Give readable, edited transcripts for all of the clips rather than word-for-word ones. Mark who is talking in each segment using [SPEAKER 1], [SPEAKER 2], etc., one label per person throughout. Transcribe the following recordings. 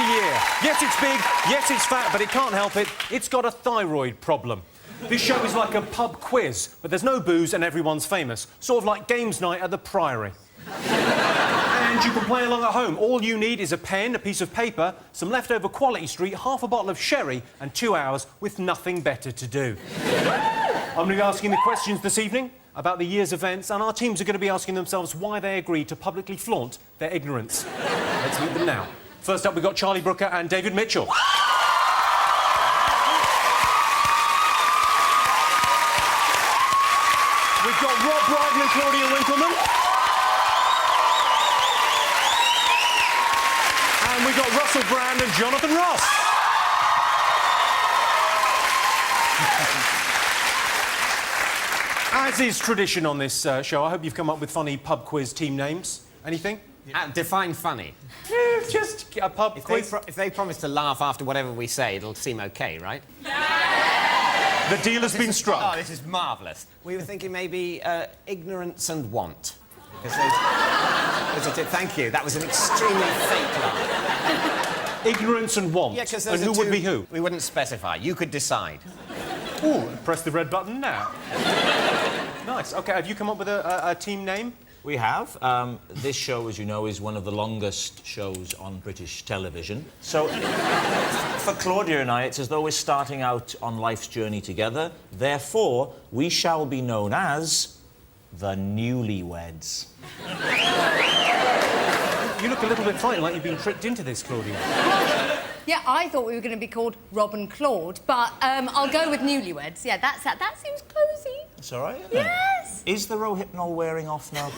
[SPEAKER 1] the year. Yes, it's big, yes, it's fat, but it can't help it. It's got a thyroid problem. This show is like a pub quiz, but there's no booze and everyone's famous. Sort of like games night at the Priory. And you can play along at home. All you need is a pen, a piece of paper, some leftover Quality Street, half a bottle of sherry, and 2 hours with nothing better to do. I'm going to be asking the questions this evening about the year's events, and our teams are going to be asking themselves why they agreed to publicly flaunt their ignorance. Let's meet them now. First up, we've got Charlie Brooker and David Mitchell. We've got Brydon and Claudia Winkleman. And we've got Russell Brand and Jonathan Ross. As is tradition on this show, I hope you've come up with funny pub quiz team names. Anything?
[SPEAKER 2] Define funny.
[SPEAKER 1] Just a pub quiz.
[SPEAKER 2] If they promise to laugh after whatever we say, it'll seem OK, right?
[SPEAKER 1] The deal has been struck.
[SPEAKER 2] Oh, this is marvellous. We were thinking maybe ignorance and want. Thank you. That was an extremely fake laugh.
[SPEAKER 1] Ignorance and want.
[SPEAKER 2] Yeah, because
[SPEAKER 1] and who would be who?
[SPEAKER 2] We wouldn't specify. You could decide.
[SPEAKER 1] Ooh, press the red button now. Nice. OK, have you come up with a team name?
[SPEAKER 3] We have. This show, as you know, is one of the longest shows on British television. So, for Claudia and I, it's as though we're starting out on life's journey together. Therefore, we shall be known as the Newlyweds.
[SPEAKER 1] You look a little bit frightened, like you've been tricked into this, Claudia.
[SPEAKER 4] Yeah, I thought we were going to be called Rob and Claude, but I'll go with Newlyweds. Yeah, that seems cosy.
[SPEAKER 3] That's all right, isn't it?
[SPEAKER 4] Yes.
[SPEAKER 3] Is the Rohypnol wearing off now?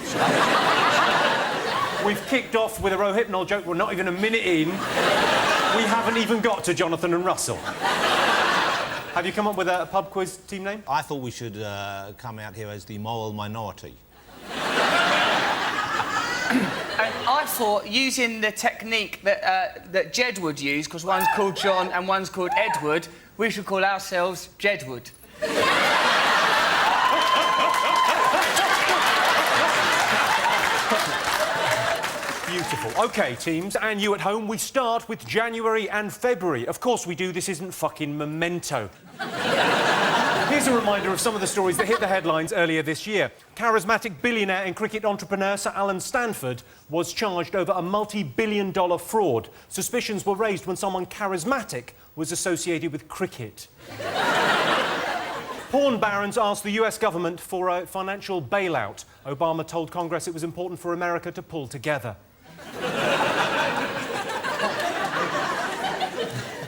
[SPEAKER 1] We've kicked off with a Rohypnol joke. We're not even a minute in. We haven't even got to Jonathan and Russell. Have you come up with a pub quiz team name?
[SPEAKER 5] I thought we should come out here as the moral minority.
[SPEAKER 6] I thought, using the technique that Jed would use, because one's called John and one's called Edward, we should call ourselves Jedwood.
[SPEAKER 1] Beautiful. OK, teams, and you at home, we start with January and February. Of course we do, this isn't fucking Memento. Here's a reminder of some of the stories that hit the headlines earlier this year. Charismatic billionaire and cricket entrepreneur Sir Alan Stanford was charged over a multi-billion-dollar fraud. Suspicions were raised when someone charismatic was associated with cricket. Porn barons asked the US government for a financial bailout. Obama told Congress it was important for America to pull together.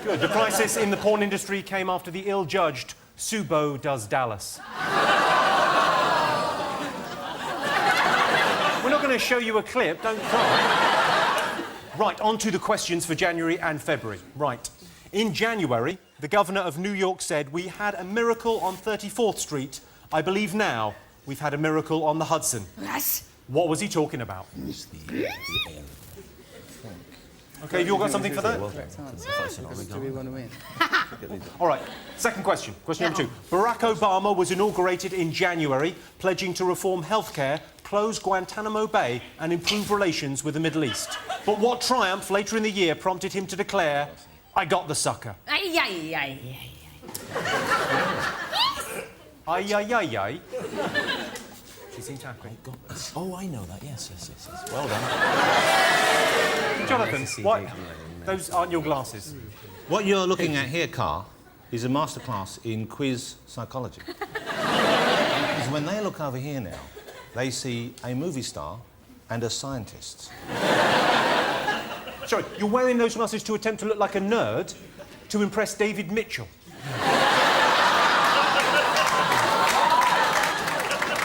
[SPEAKER 1] Good. The crisis in the porn industry came after the ill-judged Subo Does Dallas. We're not going to show you a clip, don't cry. Right, on to the questions for January and February. Right. In January, the governor of New York said, "We had a miracle on 34th Street. I believe now we've had a miracle on the Hudson."
[SPEAKER 4] Yes.
[SPEAKER 1] What was he talking about? OK, have you all got something for that?
[SPEAKER 7] Do we want to win?
[SPEAKER 1] All right, second question. Question number 2. Barack Obama was inaugurated in January, pledging to reform healthcare, close Guantanamo Bay and improve relations with the Middle East. But what triumph later in the year prompted him to declare, "I got the sucker"?
[SPEAKER 4] Ay, ay, ay, ay.
[SPEAKER 1] Ay, ay, ay, ay. She seems happy.
[SPEAKER 3] Oh, I know that. Yes. Well done.
[SPEAKER 1] Jonathan, what? Those aren't your glasses.
[SPEAKER 5] What you're looking at here, Carl, is a masterclass in quiz psychology. Because when they look over here now, they see a movie star and a scientist.
[SPEAKER 1] Sorry, you're wearing those glasses to attempt to look like a nerd to impress David Mitchell.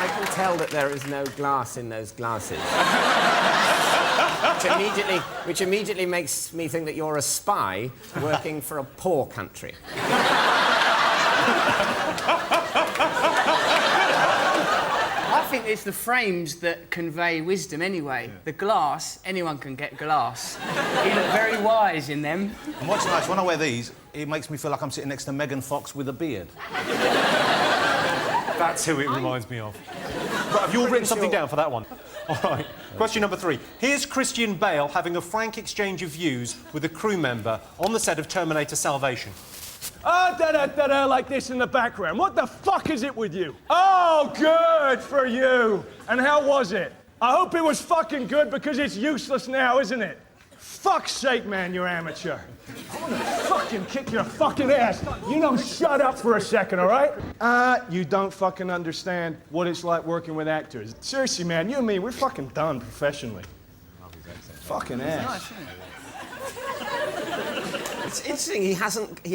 [SPEAKER 2] I can tell that there is no glass in those glasses. which immediately makes me think that you're a spy working for a poor country.
[SPEAKER 6] I think it's the frames that convey wisdom anyway. Yeah. The glass, anyone can get glass. You look very wise in them.
[SPEAKER 5] And what's nice, when I wear these, it makes me feel like I'm sitting next to Megan Fox with a beard.
[SPEAKER 1] That's who it reminds me of. Right, have you all written something down for that one? All right. Question number 3. Here's Christian Bale having a frank exchange of views with a crew member on the set of Terminator Salvation.
[SPEAKER 8] Ah, da-da-da-da, like this in the background. What the fuck is it with you? Oh, good for you. And how was it? I hope it was fucking good because it's useless now, isn't it? Fuck's sake, man, you're amateur. I'm gonna fucking kick your fucking ass. You know, shut up for a second, all right? You don't fucking understand what it's like working with actors. Seriously, man, you and me, we're fucking done professionally. Fucking ass.
[SPEAKER 2] It's interesting, he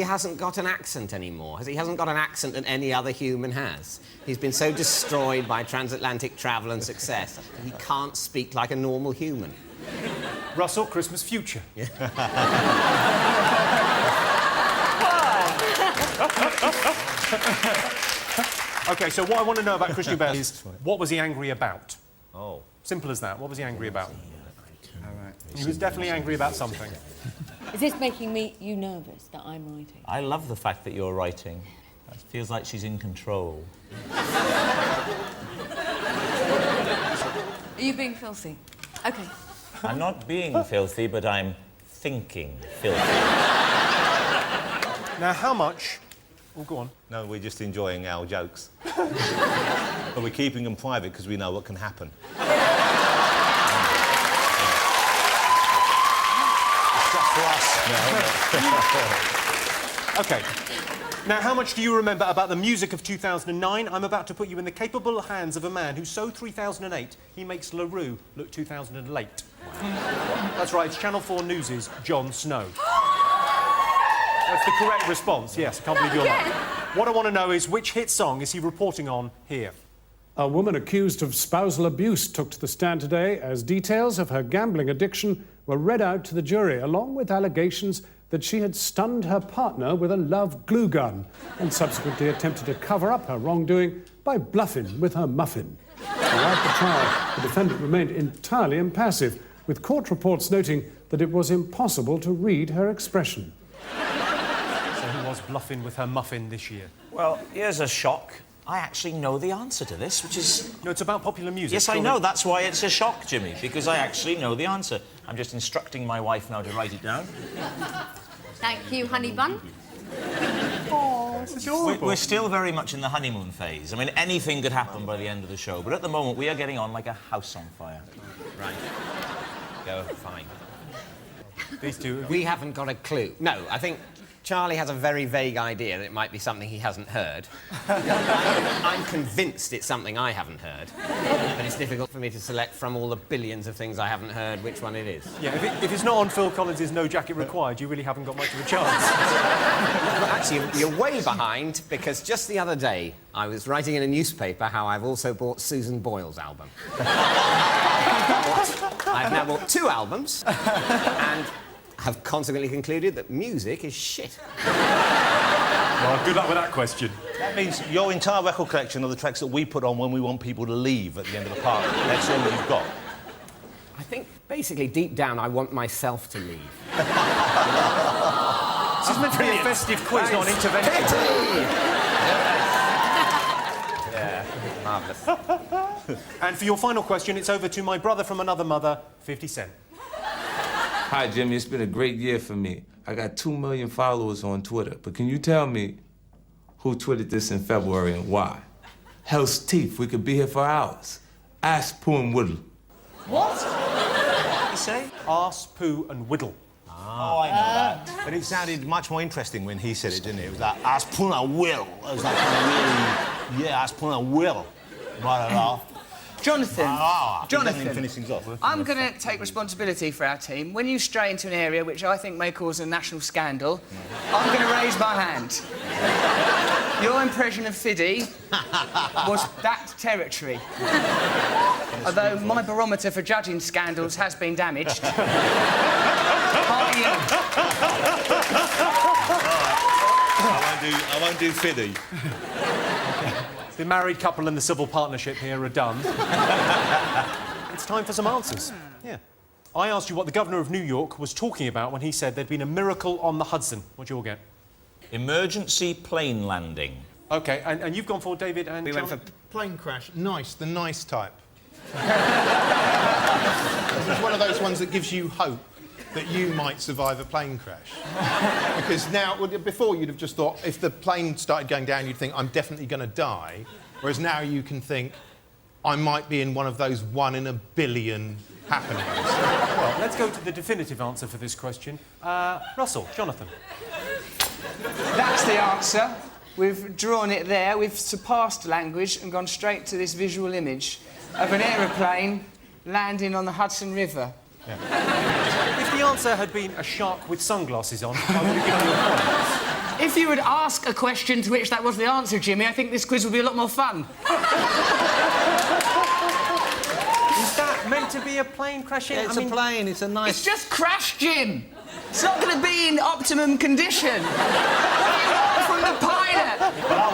[SPEAKER 2] hasn't got an accent anymore. He hasn't got an accent that any other human has. He's been so destroyed by transatlantic travel and success, he can't speak like a normal human.
[SPEAKER 1] Russell, Christmas future. Yeah. OK, so what I want to know about Christian Bale is, what was he angry about?
[SPEAKER 5] Oh.
[SPEAKER 1] Simple as that. What was he angry about?
[SPEAKER 7] All right.
[SPEAKER 1] He was definitely angry about something.
[SPEAKER 4] Is this making you nervous that I'm writing?
[SPEAKER 3] I love the fact that you're writing. It feels like she's in control.
[SPEAKER 4] Are you being filthy? OK.
[SPEAKER 3] I'm not being filthy, but I'm thinking filthy.
[SPEAKER 1] Now, how much... Oh, go on.
[SPEAKER 5] No, we're just enjoying our jokes. But we're keeping them private because we know what can happen. It's just for us.
[SPEAKER 1] OK. Now, how much do you remember about the music of 2009? I'm about to put you in the capable hands of a man who, so 3008, he makes LaRue look 2008. That's right, it's Channel 4 News' Jon Snow. That's the correct response, yes. I can't believe you're not. What I want to know is, which hit song is he reporting on here?
[SPEAKER 9] A woman accused of spousal abuse took to the stand today as details of her gambling addiction were read out to the jury, along with allegations that she had stunned her partner with a love glue gun and subsequently attempted to cover up her wrongdoing by bluffing with her muffin. Throughout the trial, the defendant remained entirely impassive, with court reports noting that it was impossible to read her expression.
[SPEAKER 1] So who was bluffing with her muffin this year?
[SPEAKER 3] Well, here's a shock. I actually know the answer to this, which is...
[SPEAKER 1] No, it's about popular music.
[SPEAKER 3] Yes, I know. That's why it's a shock, Jimmy, because I actually know the answer. I'm just instructing my wife now to write it down.
[SPEAKER 4] Thank you, honey bun.
[SPEAKER 3] We're still very much in the honeymoon phase. I mean, anything could happen by the end of the show, but at the moment we are getting on like a house on fire.
[SPEAKER 2] Right. Go, fine.
[SPEAKER 1] These two...
[SPEAKER 2] We haven't got a clue. No, I think Charlie has a very vague idea that it might be something he hasn't heard. I'm convinced it's something I haven't heard. But it's difficult for me to select from all the billions of things I haven't heard which one it is.
[SPEAKER 1] Yeah, if it's not on Phil Collins' No Jacket Required, you really haven't got much of a chance.
[SPEAKER 2] Well, actually, you're way behind, because just the other day I was writing in a newspaper how I've also bought Susan Boyle's album. I've now bought 2 albums, and have consequently concluded that music is shit.
[SPEAKER 1] Well, good luck with that question.
[SPEAKER 5] That means your entire record collection of the tracks that we put on when we want people to leave at the end of the party, that's all you've got.
[SPEAKER 2] I think, basically, deep down, I want myself to leave.
[SPEAKER 1] This is meant to be a festive quiz, not an intervention.
[SPEAKER 2] Yeah, marvellous.
[SPEAKER 1] And for your final question, it's over to my brother from another mother, 50 Cent.
[SPEAKER 10] Hi, Jimmy. It's been a great year for me. I got 2 million followers on Twitter, but can you tell me who tweeted this in February and why? Hell's teeth. We could be here for hours. Ask, Pooh, and Whittle.
[SPEAKER 3] What? What did you say?
[SPEAKER 1] Arse, poo and whittle.
[SPEAKER 3] Oh, I know that.
[SPEAKER 5] But it sounded much more interesting when he said it, didn't it? It was like, "As put a will." It was like, really, yeah, as put a will. Blah, blah, blah.
[SPEAKER 6] Jonathan,
[SPEAKER 5] Jonathan, finish things off.
[SPEAKER 6] I'm going to take responsibility for our team. When you stray into an area which I think may cause a national scandal, I'm going to raise my hand. Your impression of Fiddy was that territory. Although my barometer for judging scandals has been damaged. Party in.
[SPEAKER 5] I won't do Fiddy.
[SPEAKER 1] The married couple and the civil partnership here are done. It's time for some answers. Yeah. I asked you what the governor of New York was talking about when he said there'd been a miracle on the Hudson. What'd you all get?
[SPEAKER 3] Emergency plane landing.
[SPEAKER 1] OK, and you've gone for David and
[SPEAKER 7] We
[SPEAKER 1] Charlie?
[SPEAKER 7] went for plane crash. Nice, the nice type.
[SPEAKER 5] It's one of those ones that gives you hope that you might survive a plane crash. Because now, well, before you'd have just thought, if the plane started going down, you'd think, I'm definitely going to die. Whereas now you can think, I might be in one of those 1 in a billion happenings.
[SPEAKER 1] Well, let's go to the definitive answer for this question. Russell, Jonathan.
[SPEAKER 6] That's the answer. We've drawn it there. We've surpassed language and gone straight to this visual image of an aeroplane landing on the Hudson River.
[SPEAKER 1] Yeah. If the answer had been a shark with sunglasses on, I would have given you a point.
[SPEAKER 6] If you would ask a question to which that was the answer, Jimmy, I think this quiz would be a lot more fun.
[SPEAKER 1] Is that meant to be a plane crashing?
[SPEAKER 5] Yeah, it's a plane, it's a nice...
[SPEAKER 6] It's just crashed, Jim. It's not going to be in optimum condition. What do you want from the pilot?
[SPEAKER 5] But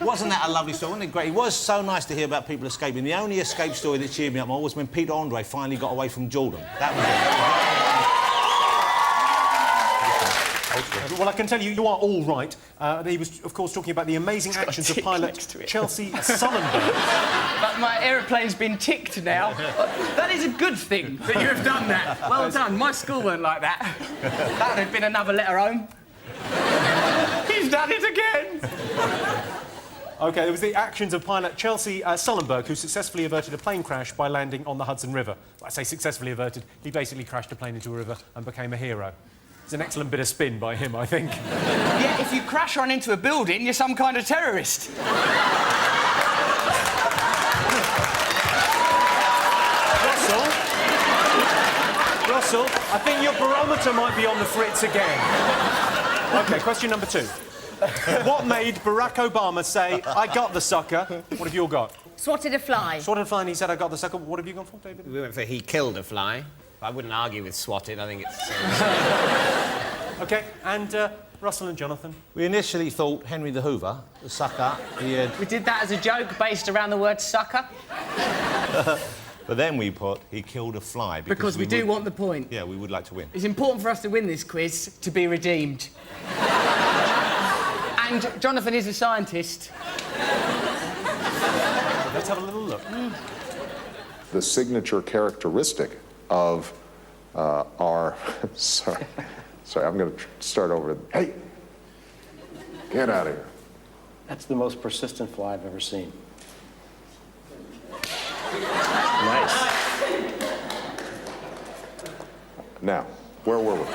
[SPEAKER 5] wasn't that a lovely story? Wasn't it great? It was so nice to hear about people escaping. The only escape story that cheered me up more was when Peter Andre finally got away from Jordan. That was it.
[SPEAKER 1] Well, I can tell you, you are all right. He was, of course, talking about the amazing actions of pilot Chelsea Sullenberg.
[SPEAKER 6] But my aeroplane's been ticked now. That is a good thing that you have done that. Well done. My school weren't like that. That would have been another letter home. He's done it again.
[SPEAKER 1] OK, it was the actions of pilot Chelsea Sullenberg, who successfully averted a plane crash by landing on the Hudson River. Well, I say successfully averted. He basically crashed a plane into a river and became a hero. It's an excellent bit of spin by him, I think.
[SPEAKER 6] Yeah, if you crash on into a building, you're some kind of terrorist.
[SPEAKER 1] Russell, I think your barometer might be on the fritz again. OK, question number 2. What made Barack Obama say, I got the sucker? What have you all got?
[SPEAKER 4] Swatted a fly.
[SPEAKER 1] Swatted a fly and he said, I got the sucker. What have you gone for, David?
[SPEAKER 2] We went for he killed a fly. I wouldn't argue with swatted. I think it's...
[SPEAKER 1] OK, and Russell and Jonathan?
[SPEAKER 5] We initially thought Henry the Hoover, the sucker, he had...
[SPEAKER 6] We did that as a joke based around the word sucker.
[SPEAKER 5] But then we put he killed a fly.
[SPEAKER 6] Because we do want the point.
[SPEAKER 5] Yeah, we would like to win.
[SPEAKER 6] It's important for us to win this quiz to be redeemed. And Jonathan is a scientist.
[SPEAKER 1] Let's have a little look.
[SPEAKER 11] The signature characteristic of our... Sorry, I'm going to start over. Hey, get out of here.
[SPEAKER 12] That's the most persistent fly I've ever seen. Nice.
[SPEAKER 11] Now, where were we?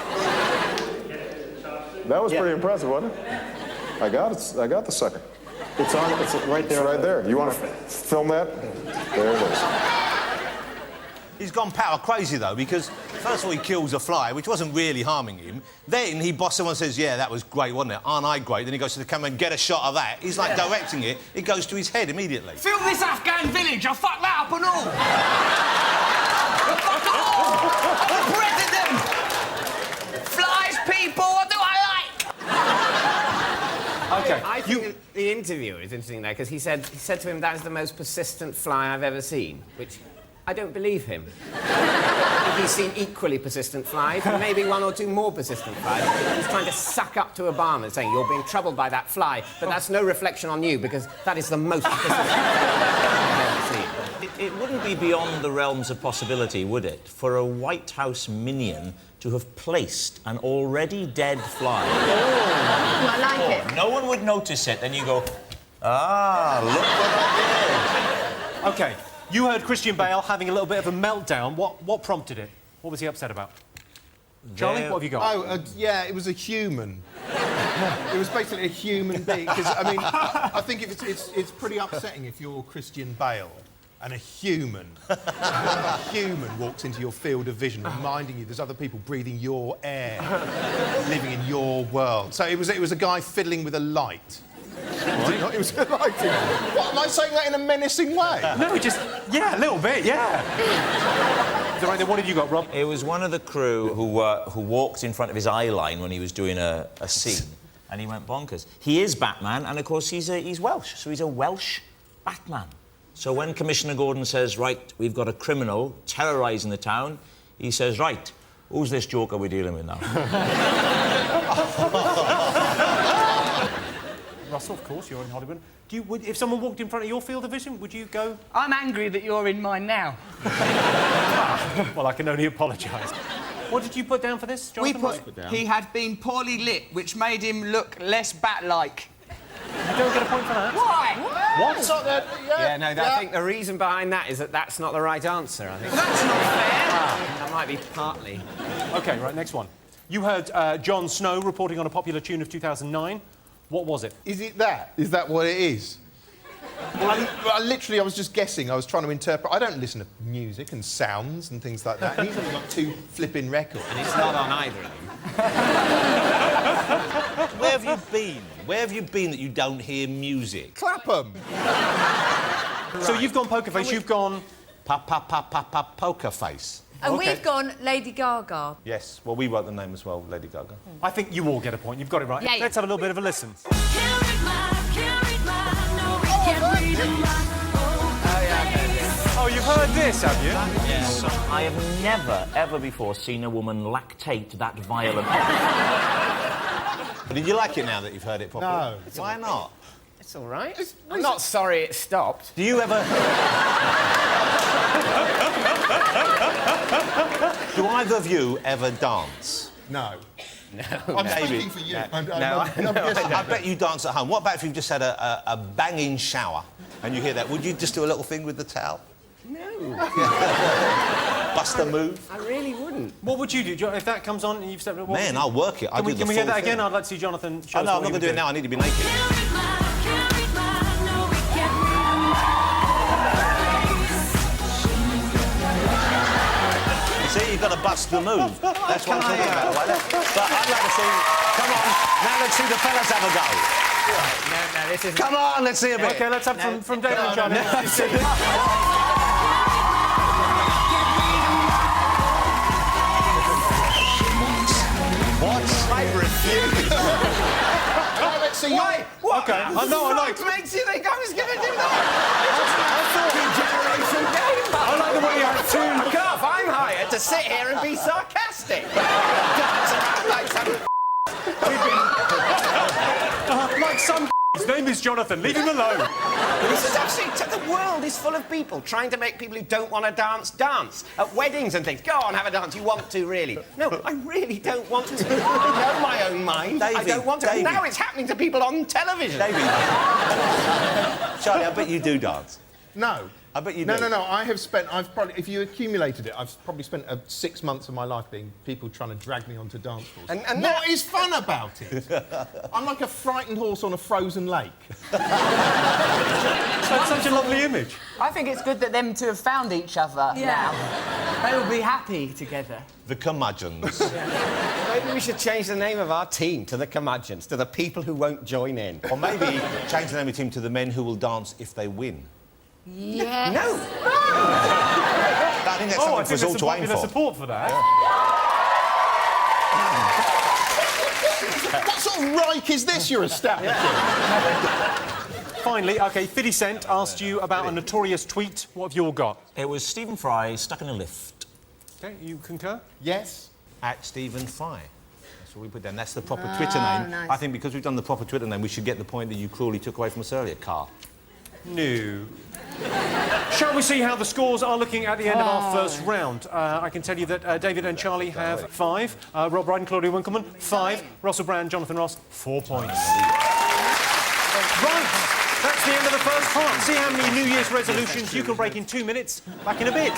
[SPEAKER 11] That was pretty impressive, wasn't it? I got the sucker.
[SPEAKER 12] It's right there.
[SPEAKER 11] It's right there. You want to film that? There it is.
[SPEAKER 5] He's gone power crazy, though, because first of all, he kills a fly, which wasn't really harming him. Then he boss someone and says, yeah, that was great, wasn't it? Aren't I great? Then he goes to the camera and get a shot of that. He's, like, directing it. It goes to his head immediately.
[SPEAKER 6] Film this Afghan village. I'll fuck that up and all. I'll fuck it all. I'll president them. Flies, people, what do I like?
[SPEAKER 1] OK.
[SPEAKER 2] I think the interview is interesting there, because he said to him, that is the most persistent fly I've ever seen, which... I don't believe him. He's seen equally persistent flies, and maybe 1 or 2 more persistent flies. He's trying to suck up to Obama, saying, you're being troubled by that fly, but that's no reflection on you, because that is the most persistent fly I've ever seen.
[SPEAKER 3] It wouldn't be beyond the realms of possibility, would it, for a White House minion to have placed an already dead fly?
[SPEAKER 4] Oh, I like it.
[SPEAKER 3] No one would notice it, then you go, ah, look what I did.
[SPEAKER 1] OK. You heard Christian Bale having a little bit of a meltdown. What prompted it? What was he upset about? Charlie, what have you got?
[SPEAKER 5] Oh, yeah, it was a human. It was basically a human being. Because, I mean, I think it's pretty upsetting if you're Christian Bale and a human walks into your field of vision, reminding you there's other people breathing your air, living in your world. So it was a guy fiddling with a light. It was lighting. What, am I saying that in a menacing way?
[SPEAKER 1] No, just... Yeah, a little bit, yeah. Is that right then? What have you got, Rob?
[SPEAKER 3] It was one of the crew who walked in front of his eye line when he was doing a scene, and he went bonkers. He is Batman, and, of course, he's Welsh, so he's a Welsh Batman. So when Commissioner Gordon says, right, we've got a criminal terrorising the town, he says, right, who's this joker we're dealing with now?
[SPEAKER 1] Russell, of course, you're in Hollywood. If someone walked in front of your field of vision, would you go...
[SPEAKER 6] I'm angry that you're in mine now.
[SPEAKER 1] Well, I can only apologise. What did you put down for this, Jonathan?
[SPEAKER 6] He had been poorly lit, which made him look less bat-like.
[SPEAKER 1] You don't get a point for that.
[SPEAKER 6] Why?
[SPEAKER 1] What?
[SPEAKER 12] It's not that,
[SPEAKER 2] I think the reason behind that is that that's not the right answer, I think.
[SPEAKER 6] That's not fair.
[SPEAKER 2] That might be partly.
[SPEAKER 1] OK, right, next one. You heard Jon Snow reporting on a popular tune of 2009. What was it?
[SPEAKER 13] Is it that? Is that what it is? Well, I was just guessing. I was trying to interpret. I don't listen to music and sounds and things like that. And he's only got 2 flipping records.
[SPEAKER 2] And it's not on either of them.
[SPEAKER 5] Where have you been? Where have you been that you don't hear music?
[SPEAKER 13] Clapham.
[SPEAKER 1] So you've gone poker face, you've gone...
[SPEAKER 5] Poker face.
[SPEAKER 4] And we've gone Lady Gaga.
[SPEAKER 5] Yes, well, we wrote the name as well, Lady Gaga.
[SPEAKER 1] I think you all get a point. You've got it right.
[SPEAKER 4] Yeah.
[SPEAKER 1] Let's have a little bit of a listen. Oh, you've heard this, have you?
[SPEAKER 3] Yes. I have never, ever before seen a woman lactate that violently.
[SPEAKER 5] Did you like it now that you've heard it properly?
[SPEAKER 13] No.
[SPEAKER 5] Why not?
[SPEAKER 2] It's all right. I'm not sorry it stopped.
[SPEAKER 5] Do you ever... Do either of you ever dance?
[SPEAKER 13] No.
[SPEAKER 2] No.
[SPEAKER 13] I'm speaking for you.
[SPEAKER 5] I bet you dance at home. What about if you've just had a banging shower and you hear that? Would you just do a little thing with the towel?
[SPEAKER 2] No.
[SPEAKER 5] Bust a move?
[SPEAKER 2] I really wouldn't.
[SPEAKER 1] What would you do? If that comes on and you've said...
[SPEAKER 5] Man, I'll work it.
[SPEAKER 1] Can we hear that again? I'd like to see Jonathan show us
[SPEAKER 5] no,
[SPEAKER 1] what
[SPEAKER 5] I'm not
[SPEAKER 1] he
[SPEAKER 5] going to do it now. I need to be naked. See, you've got to bust the move. That's what I'm talking about. But I'd like to see... Come on, now let's see the fellas have a go.
[SPEAKER 2] No, this isn't...
[SPEAKER 5] Come on, let's see a bit.
[SPEAKER 1] OK, let's have from David and Charlie.
[SPEAKER 5] What?
[SPEAKER 2] I refuse.
[SPEAKER 13] Let's see.
[SPEAKER 2] Why? What?
[SPEAKER 1] OK, I know, I like...
[SPEAKER 2] What makes you think I was going to do that? Two-generation game.
[SPEAKER 1] I like the way you have two...
[SPEAKER 2] Fuck off, I'm hired to sit here and be sarcastic. Dance around like some...
[SPEAKER 1] like some... His name is Jonathan. Leave him alone.
[SPEAKER 2] This is absolutely... The world is full of people trying to make people who don't want to dance. At weddings and things. Go on, have a dance. You want to, really. No, I really don't want to. I know my own mind. I don't want to. And now it's happening to people on television.
[SPEAKER 5] David. Charlie, I bet you do dance.
[SPEAKER 13] No.
[SPEAKER 5] I bet you do.
[SPEAKER 13] No. I've probably, if you accumulated it, I've probably spent 6 months of my life being people trying to drag me onto dance floors.
[SPEAKER 2] And
[SPEAKER 13] what is fun about it? I'm like a frightened horse on a frozen lake.
[SPEAKER 1] That's such a lovely image.
[SPEAKER 6] I think it's good that them two have found each other now. They will be happy together.
[SPEAKER 5] The curmudgeons.
[SPEAKER 2] Maybe we should change the name of our team to the curmudgeons, to the people who won't join in.
[SPEAKER 5] Or maybe change the name of the team to the men who will dance if they win.
[SPEAKER 4] Yes.
[SPEAKER 2] No.
[SPEAKER 5] I think that's something for us all to aim for.
[SPEAKER 1] Support for that.
[SPEAKER 13] What sort of Reich is this you're establishing?
[SPEAKER 1] Finally, OK, 50 Cent asked you about a notorious tweet. What have you all got?
[SPEAKER 3] It was Stephen Fry stuck in a lift.
[SPEAKER 1] OK, you concur?
[SPEAKER 13] Yes.
[SPEAKER 5] At Stephen Fry. That's what we put down. That's the proper Twitter name.
[SPEAKER 4] Nice.
[SPEAKER 5] I think because we've done the proper Twitter name, we should get the point that you cruelly took away from us earlier, Carl.
[SPEAKER 1] No. Shall we see how the scores are looking at the end of our first round? I can tell you that David and Charlie have 5, Rob Brydon, Claudia Winkleman 5, Russell Brand, Jonathan Ross 4 points. Right, that's the end of the first part. See how many New Year's resolutions you can break in 2 minutes. Back in a bit.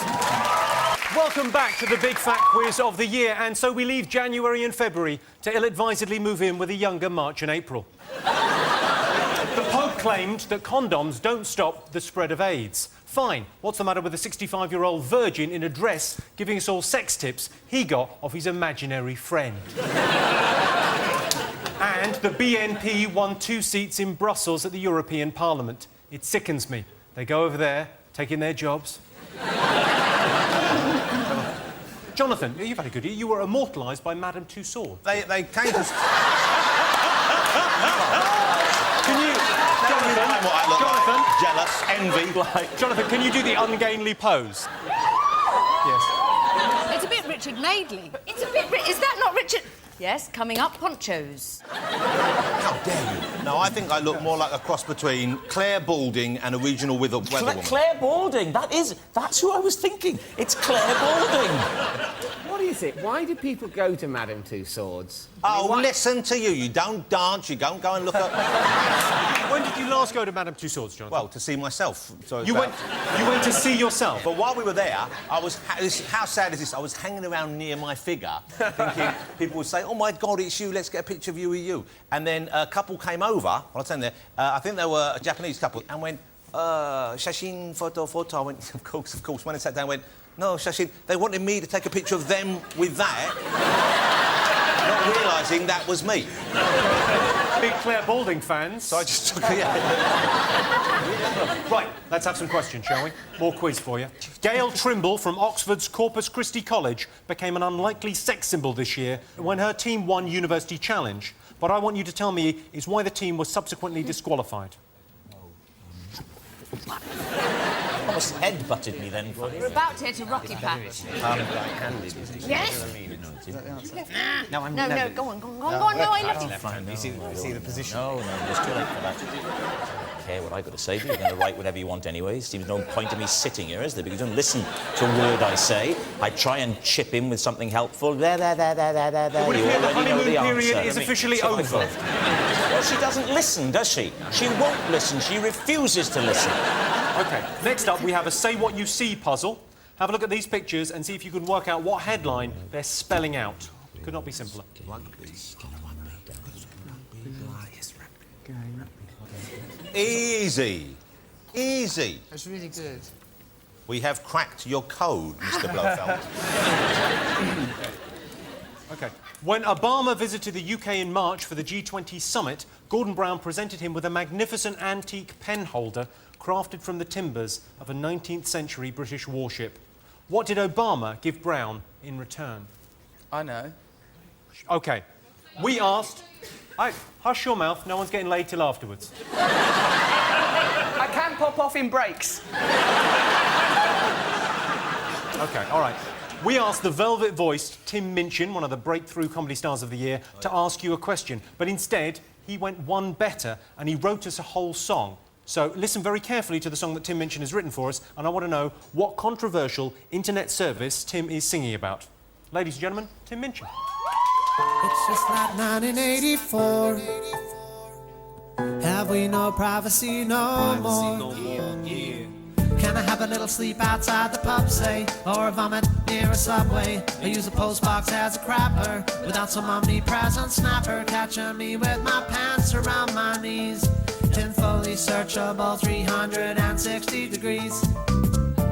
[SPEAKER 1] Welcome back to the big fat quiz of the year, and so we leave January and February to ill-advisedly move in with a younger March and April. The Pope claimed that condoms don't stop the spread of AIDS. Fine, what's the matter with a 65-year-old virgin in a dress giving us all sex tips he got off his imaginary friend? And the BNP won 2 seats in Brussels at the European Parliament. It sickens me. They go over there, taking their jobs. Jonathan, you've had a good year. You were immortalised by Madame Tussauds.
[SPEAKER 5] They came to...
[SPEAKER 1] Can you... Jonathan,
[SPEAKER 5] what I look
[SPEAKER 1] Jonathan,
[SPEAKER 5] like. Jealous, envy.
[SPEAKER 1] Jonathan, can you do the ungainly pose? Yes.
[SPEAKER 4] It's a bit Richard Madeley. It's a bit... Is that not Richard... Yes, coming up, ponchos.
[SPEAKER 5] How dare you? No, I think I look more like a cross between Claire Balding and a regional weatherwoman.
[SPEAKER 3] Claire Balding, that's who I was thinking. It's Claire Balding.
[SPEAKER 2] What do you think? Why do people go to Madame Tussauds?
[SPEAKER 5] Listen to you. You don't dance, you don't go and look at...
[SPEAKER 1] When did you last go to Madame Tussauds, John?
[SPEAKER 5] Well, to see myself. So
[SPEAKER 1] You went to see yourself?
[SPEAKER 5] But while we were there, how sad is this? I was hanging around near my figure, thinking people would say, "Oh my God, it's you! Let's get a picture of you with you." And then a couple came over. While I was standing there, I think they were a Japanese couple, and went, "Shashin, photo." I went, "Of course." When I sat down, I went, "No, Shashin." They wanted me to take a picture of them with that, not realising that was me.
[SPEAKER 1] Big Claire Balding fans.
[SPEAKER 5] So I just took it.
[SPEAKER 1] Right, let's have some questions, shall we? More quiz for you. Gail Trimble from Oxford's Corpus Christi College became an unlikely sex symbol this year when her team won University Challenge. But I want you to tell me is why the team was subsequently disqualified.
[SPEAKER 3] Almost head-butted me then, Claudia.
[SPEAKER 4] We're about to hit a rocky patch.
[SPEAKER 2] Right-handed.
[SPEAKER 4] Yes?
[SPEAKER 2] No, I'm...
[SPEAKER 4] No, go on. No, I love you.
[SPEAKER 2] You see the position?
[SPEAKER 3] No, it's too late for that. I don't care what I've got to say, but you're going to write whatever you want anyway. Seems no point in me sitting here, is there? Because you don't listen to a word I say. I try and chip in with something helpful. There.
[SPEAKER 1] The honeymoon period is officially over.
[SPEAKER 3] Well, she doesn't listen, does she? She won't listen. She refuses to listen.
[SPEAKER 1] OK, next up we have a Say What You See puzzle. Have a look at these pictures and see if you can work out what headline they're spelling out. Could not be simpler.
[SPEAKER 5] Easy.
[SPEAKER 6] That's really good.
[SPEAKER 5] We have cracked your code, Mr. Blofeld.
[SPEAKER 1] OK. When Obama visited the UK in March for the G20 summit, Gordon Brown presented him with a magnificent antique pen holder crafted from the timbers of a 19th century British warship. What did Obama give Brown in return?
[SPEAKER 6] I know.
[SPEAKER 1] OK. We asked... hush your mouth, no one's getting laid till afterwards.
[SPEAKER 6] I can pop off in breaks.
[SPEAKER 1] OK, all right. We asked the velvet-voiced Tim Minchin, one of the breakthrough comedy stars of the year, to ask you a question. But instead, he went one better and he wrote us a whole song. So listen very carefully to the song that Tim Minchin has written for us, and I want to know what controversial internet service Tim is singing about. Ladies and gentlemen, Tim Minchin.
[SPEAKER 14] It's just like 1984. Have we no privacy no more? Can I have a little sleep outside the pub, say, or a vomit near a subway? Or use a postbox as a crapper without some omnipresent snapper catching me with my pants around my knees. Fully searchable 360 degrees.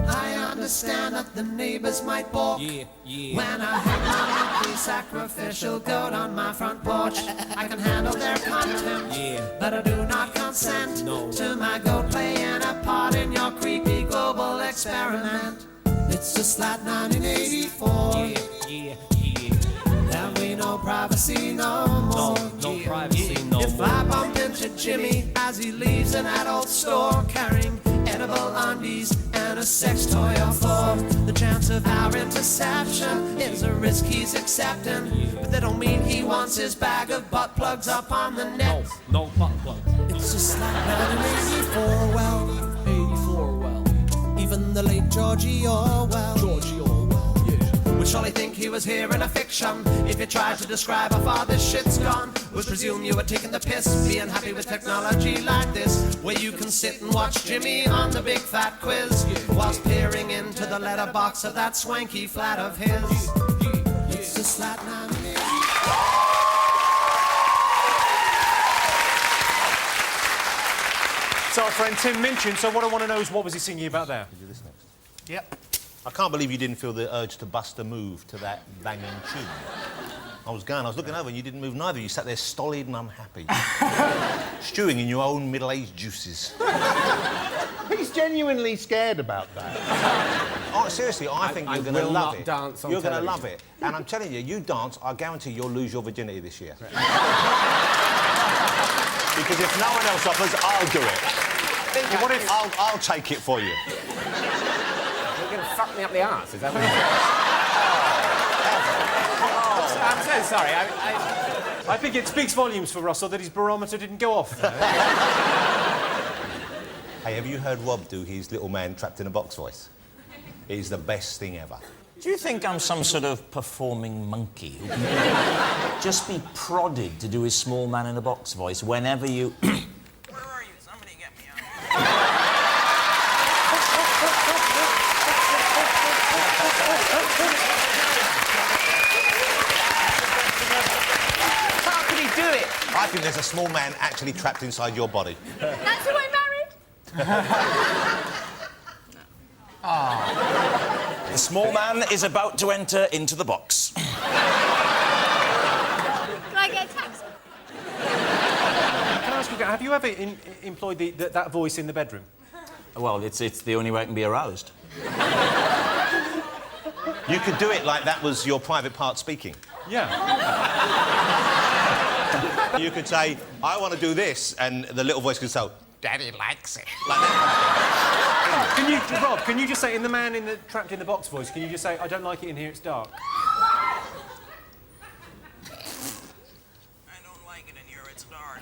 [SPEAKER 14] I understand that the neighbors might balk when I have my monthly sacrificial goat on my front porch. I can handle their contempt, but I do not consent to my goat playing a part in your creepy global experiment. It's just like 1984. And we no privacy no more.
[SPEAKER 15] No privacy no
[SPEAKER 14] if
[SPEAKER 15] more.
[SPEAKER 14] I bump into Jimmy as he leaves an adult store carrying edible undies and a sex toy or four, the chance of our interception is a risk he's accepting. But that don't mean he wants his bag of butt plugs up on the net.
[SPEAKER 15] No butt plugs.
[SPEAKER 14] It's just like 1984, well.
[SPEAKER 15] 84, well.
[SPEAKER 14] Even the late Georgie Orwell. Would surely think he was here in a fiction if you tried to describe how far this shit's gone. Would presume you were taking the piss, being happy with technology like this, where you can sit and watch Jimmy on the big fat quiz whilst peering into the letterbox of that swanky flat of his. It's just like 1980.
[SPEAKER 1] It's our friend Tim Minchin, so what I want to know is what was he singing about there?
[SPEAKER 5] Do this next.
[SPEAKER 1] Yep.
[SPEAKER 5] I can't believe you didn't feel the urge to bust a move to that banging tune. I was looking over and you didn't move neither. You sat there stolid and unhappy. Stewing in your own middle-aged juices.
[SPEAKER 13] He's genuinely scared about that.
[SPEAKER 5] Oh, seriously, I think you're going to love it.
[SPEAKER 2] Dance on
[SPEAKER 5] you're going to
[SPEAKER 2] television.
[SPEAKER 5] love it. And I'm telling you, you dance, I guarantee you'll lose your virginity this year. Because if no one else offers, I'll do it.
[SPEAKER 2] Well, what if...
[SPEAKER 5] I'll take it for you.
[SPEAKER 2] You're going to fuck me up the arse, is that what I'm so sorry.
[SPEAKER 1] I think it speaks volumes for Russell that his barometer didn't go off.
[SPEAKER 5] Hey, have you heard Rob do his little man trapped in a box voice? It is the best thing ever.
[SPEAKER 3] Do you think I'm some sort of performing monkey who can just be prodded to do his small man in a box voice whenever you... Where are you? Somebody get me out.
[SPEAKER 6] How could he do it?
[SPEAKER 5] I think there's a small man actually trapped inside your body.
[SPEAKER 4] That's who I married.
[SPEAKER 3] The small man is about to enter into the box.
[SPEAKER 4] Can I get a taxi?
[SPEAKER 1] Can I ask you, have you ever employed that voice in the bedroom?
[SPEAKER 3] Well, it's the only way I can be aroused.
[SPEAKER 5] You could do it like that was your private part speaking.
[SPEAKER 1] Yeah.
[SPEAKER 5] You could say, I want to do this, and the little voice could say, Daddy likes it. Like that.
[SPEAKER 1] Rob, can you just say, in the man trapped in the box voice, can you just say, I don't like it in here, it's dark?
[SPEAKER 3] I don't like it in here, it's dark.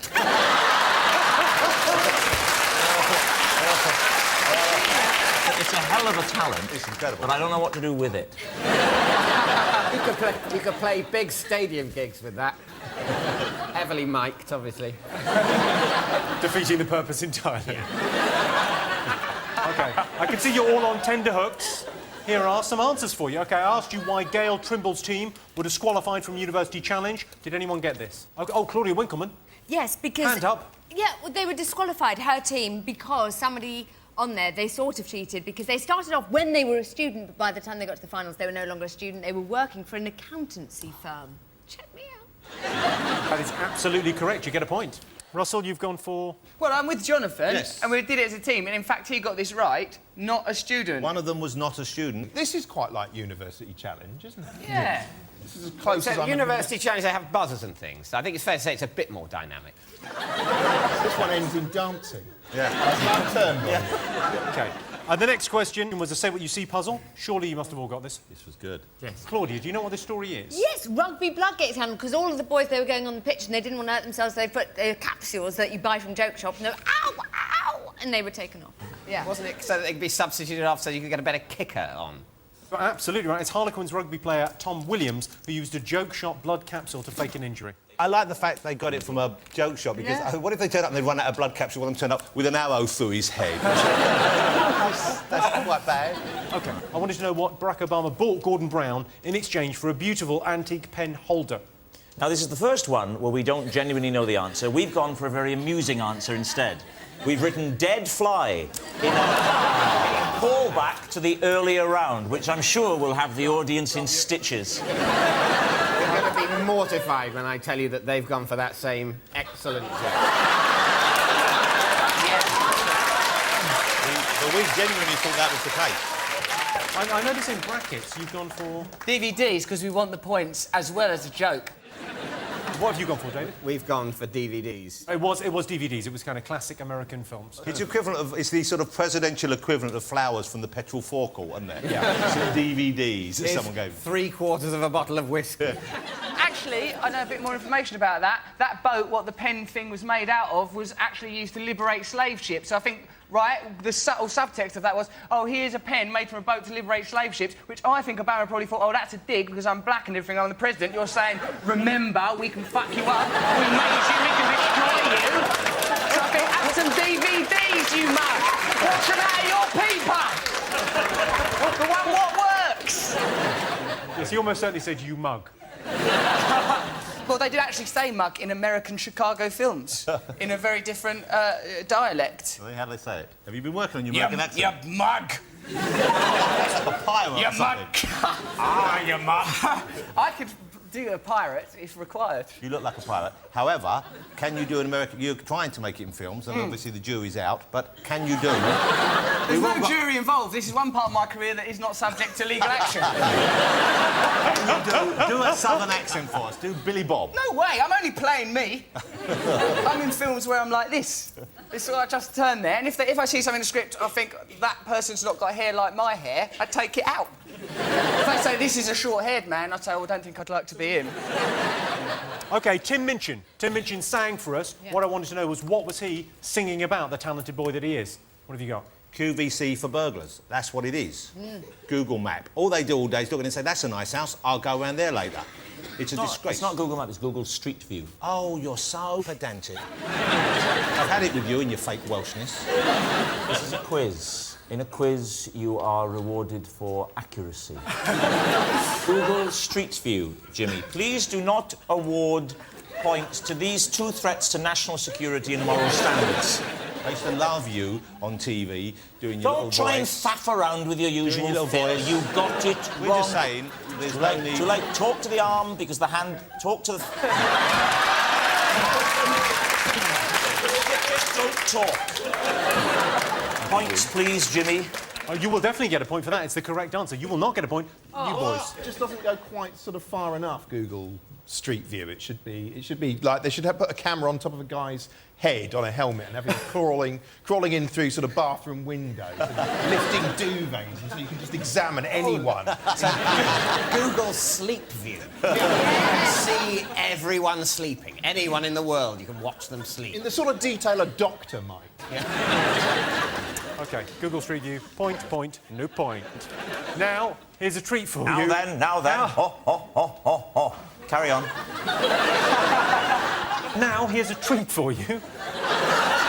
[SPEAKER 3] It's a hell of a talent.
[SPEAKER 5] It's incredible.
[SPEAKER 3] But I don't know what to do with it.
[SPEAKER 2] You could play big stadium gigs with that. Heavily mic'd, obviously.
[SPEAKER 1] Defeating the purpose entirely. OK, I can see you're all on tender hooks. Here are some answers for you. OK, I asked you why Gail Trimble's team were disqualified from University Challenge. Did anyone get this? Oh, Claudia Winkleman.
[SPEAKER 4] Yes, because...
[SPEAKER 1] Hand up.
[SPEAKER 4] Yeah, well, they were disqualified, her team, because somebody on there, they sort of cheated, because they started off when they were a student, but by the time they got to the finals, they were no longer a student. They were working for an accountancy firm. Check me out.
[SPEAKER 1] That is absolutely correct. You get a point. Russell, you've gone for...
[SPEAKER 6] Well, I'm with Jonathan,
[SPEAKER 5] Yes.
[SPEAKER 6] and we did it as a team, and in fact, he got this right, not a student.
[SPEAKER 5] One of them was not a student.
[SPEAKER 13] This is quite like University Challenge, isn't it?
[SPEAKER 6] Yeah.
[SPEAKER 13] This is as close as
[SPEAKER 2] So,
[SPEAKER 13] I'm...
[SPEAKER 2] University Challenge, they have buzzers and things. So I think it's fair to say it's a bit more dynamic.
[SPEAKER 13] This one ends in dancing.
[SPEAKER 5] Yeah.
[SPEAKER 13] My turn, Ron.
[SPEAKER 1] OK. The next question was a Say What You See puzzle. Surely you must have all got this.
[SPEAKER 5] This was good.
[SPEAKER 1] Yes. Claudia, do you know what this story is?
[SPEAKER 4] Yes, rugby blood gets handled, because all of the boys, they were going on the pitch and they didn't want to hurt themselves, so they put capsules that you buy from joke shop, and they were, ow, ow, and they were taken off. Yeah.
[SPEAKER 2] Wasn't it so that they could be substituted off so you could get a better kicker on?
[SPEAKER 1] You're absolutely right. It's Harlequins rugby player Tom Williams who used a joke shop blood capsule to fake an injury.
[SPEAKER 5] I like the fact they got it from a joke shop, because what if they turn up and they run out of blood capsule and turn up with an arrow through his head? That's quite bad.
[SPEAKER 1] OK, I wanted to know what Barack Obama bought Gordon Brown in exchange for a beautiful antique pen holder.
[SPEAKER 3] Now, this is the first one where we don't genuinely know the answer. We've gone for a very amusing answer instead. We've written dead fly in a callback to the earlier round, which I'm sure will have the audience in stitches.
[SPEAKER 2] You're going to be mortified when I tell you that they've gone for that same excellent joke.
[SPEAKER 5] But we genuinely thought that was the case.
[SPEAKER 1] I notice in brackets you've gone for...
[SPEAKER 6] DVDs, because we want the points as well as the joke.
[SPEAKER 1] What have you gone for, David?
[SPEAKER 2] We've gone for DVDs.
[SPEAKER 1] It was DVDs. It was kind of classic American films.
[SPEAKER 5] It's equivalent of... It's the sort of presidential equivalent of flowers from the petrol forecourt, isn't it?
[SPEAKER 1] Yeah.
[SPEAKER 5] Some DVDs that
[SPEAKER 2] Here's
[SPEAKER 5] someone gave.
[SPEAKER 2] 3/4 of a bottle of whiskey.
[SPEAKER 6] Actually, I know a bit more information about that. That boat, what the pen thing was made out of, was actually used to liberate slave ships. So I think, right, the subtle subtext of that was, oh, here's a pen made from a boat to liberate slave ships, which I think Obama probably thought, oh, that's a dig because I'm black and everything, I'm the president. You're saying, remember, we can fuck you up, we made you, we can destroy you. So I think, have some DVDs, you mug. Watch them out of your paper. The one what works.
[SPEAKER 1] Yes, he almost certainly said, you mug.
[SPEAKER 6] Well, they did actually say mug in American Chicago films, in a very different dialect.
[SPEAKER 5] Well, how do they say it? Have you been working on your American accent?
[SPEAKER 6] You mug!
[SPEAKER 5] A pirate
[SPEAKER 6] You
[SPEAKER 5] or something.
[SPEAKER 6] mug! You mug! I could do a pirate if required.
[SPEAKER 5] You look like a pirate. However, can you do an American... You're trying to make it in films, and obviously the jury's out, but can you do...
[SPEAKER 6] There's no jury involved. This is one part of my career that is not subject to legal action.
[SPEAKER 5] Can you do a southern accent for us? Do Billy Bob.
[SPEAKER 6] No way, I'm only playing me. I'm in films where I'm like this. It's like I just turn there, and if I see something in the script, I think that person's not got hair like my hair, I'd take it out. If they say this is a short-haired man, I'd say, well, I don't think I'd like to be him.
[SPEAKER 1] OK, Tim Minchin. Tim Minchin sang for us.
[SPEAKER 4] Yeah.
[SPEAKER 1] What I wanted to know was what was he singing about, the talented boy that he is? What have you got?
[SPEAKER 5] QVC for burglars. That's what it is. Google Map. All they do all day is look and say, that's a nice house, I'll go around there later. It's a disgrace.
[SPEAKER 3] It's not Google Maps, it's Google Street View.
[SPEAKER 5] Oh, you're so pedantic. I've had it with you and your fake Welshness.
[SPEAKER 3] This is a quiz. In a quiz, you are rewarded for accuracy. Google Street View, Jimmy. Please do not award points to these two threats to national security and moral standards.
[SPEAKER 5] I used to love you on TV doing your
[SPEAKER 3] Don't
[SPEAKER 5] little
[SPEAKER 3] try and
[SPEAKER 5] voice.
[SPEAKER 3] faff around with your usual
[SPEAKER 5] little
[SPEAKER 3] fill.
[SPEAKER 5] voice.
[SPEAKER 3] You got it
[SPEAKER 5] We're
[SPEAKER 3] wrong.
[SPEAKER 5] just saying, there's
[SPEAKER 3] Too
[SPEAKER 5] no
[SPEAKER 3] late,
[SPEAKER 5] need...
[SPEAKER 3] too late. Talk to the arm, because the hand... Talk to the... Don't talk. Points, please, Jimmy.
[SPEAKER 1] Oh, you will definitely get a point for that. It's the correct answer. You will not get a point, you boys.
[SPEAKER 13] It just doesn't go quite sort of far enough, Google Street View. It should be like they should have put a camera on top of a guy's head on a helmet and have him crawling in through sort of bathroom windows and lifting duvets until you can just examine anyone.
[SPEAKER 2] Google Sleep View. You can see everyone sleeping. Anyone in the world, you can watch them sleep.
[SPEAKER 13] In the sort of detail a doctor might.
[SPEAKER 1] OK, Google Street View. Point, no point. Now, here's a treat for you.
[SPEAKER 3] Now then. Ho. Carry on.
[SPEAKER 1] Now, here's a treat for you.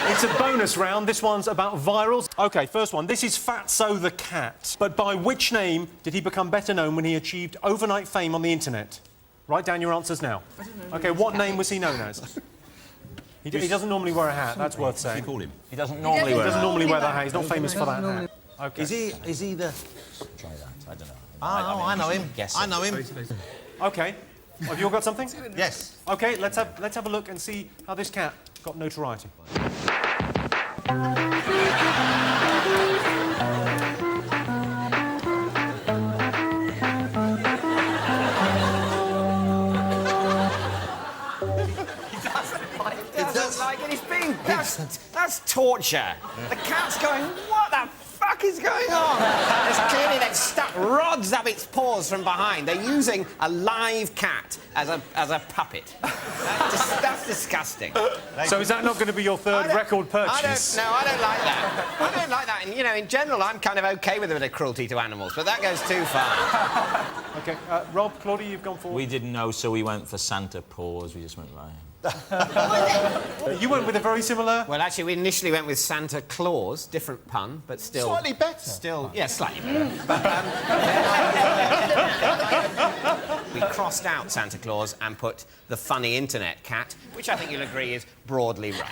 [SPEAKER 1] It's a bonus round. This one's about virals. OK, first one. This is Fatso the cat. But by which name did he become better known when he achieved overnight fame on the internet? Write down your answers now. OK, what name was he known as? He doesn't normally wear a hat, that's worth saying.
[SPEAKER 5] You call him?
[SPEAKER 3] He doesn't normally wear
[SPEAKER 1] that hat. He's not famous for that hat. OK.
[SPEAKER 5] Is he the...
[SPEAKER 3] Try that. I don't know.
[SPEAKER 5] I know him.
[SPEAKER 3] Guess
[SPEAKER 5] I know him.
[SPEAKER 1] OK. Have you all got something?
[SPEAKER 5] Yes.
[SPEAKER 1] OK, let's have a look and see how this cat got notoriety.
[SPEAKER 2] That's torture. The cat's going, what the fuck is going on? It's clearly they've stuck rods up its paws from behind. They're using a live cat as a puppet. That's disgusting.
[SPEAKER 1] So is that not going to be your third record purchase?
[SPEAKER 2] I don't like that. I don't like that. And, you know, in general, I'm kind of OK with a bit of cruelty to animals, but that goes too far.
[SPEAKER 1] OK, Rob, Claudia, you've gone forward.
[SPEAKER 3] We didn't know, so we went for Santa Paws. We just went right.
[SPEAKER 1] You went with a very similar...
[SPEAKER 2] Well, actually, we initially went with Santa Claus, different pun, but still...
[SPEAKER 13] Slightly better.
[SPEAKER 2] Still, yeah, slightly better. But, we crossed out Santa Claus and put the funny internet cat, which I think you'll agree is broadly right.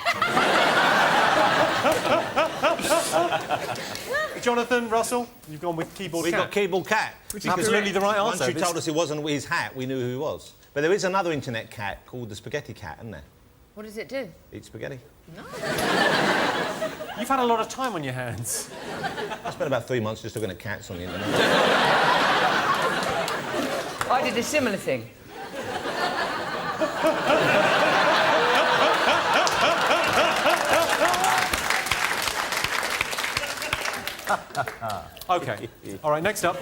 [SPEAKER 1] Jonathan, Russell, you've gone with keyboard cat.
[SPEAKER 5] We got keyboard cat.
[SPEAKER 1] Which is absolutely the right answer.
[SPEAKER 5] Once you told us it wasn't his hat, we knew who he was. But there is another internet cat called the spaghetti cat, isn't there?
[SPEAKER 4] What does it do?
[SPEAKER 5] Eat spaghetti.
[SPEAKER 4] No.
[SPEAKER 1] You've had a lot of time on your hands.
[SPEAKER 5] I spent about 3 months just looking at cats on the internet.
[SPEAKER 6] I did a similar thing.
[SPEAKER 1] OK. All right, next up.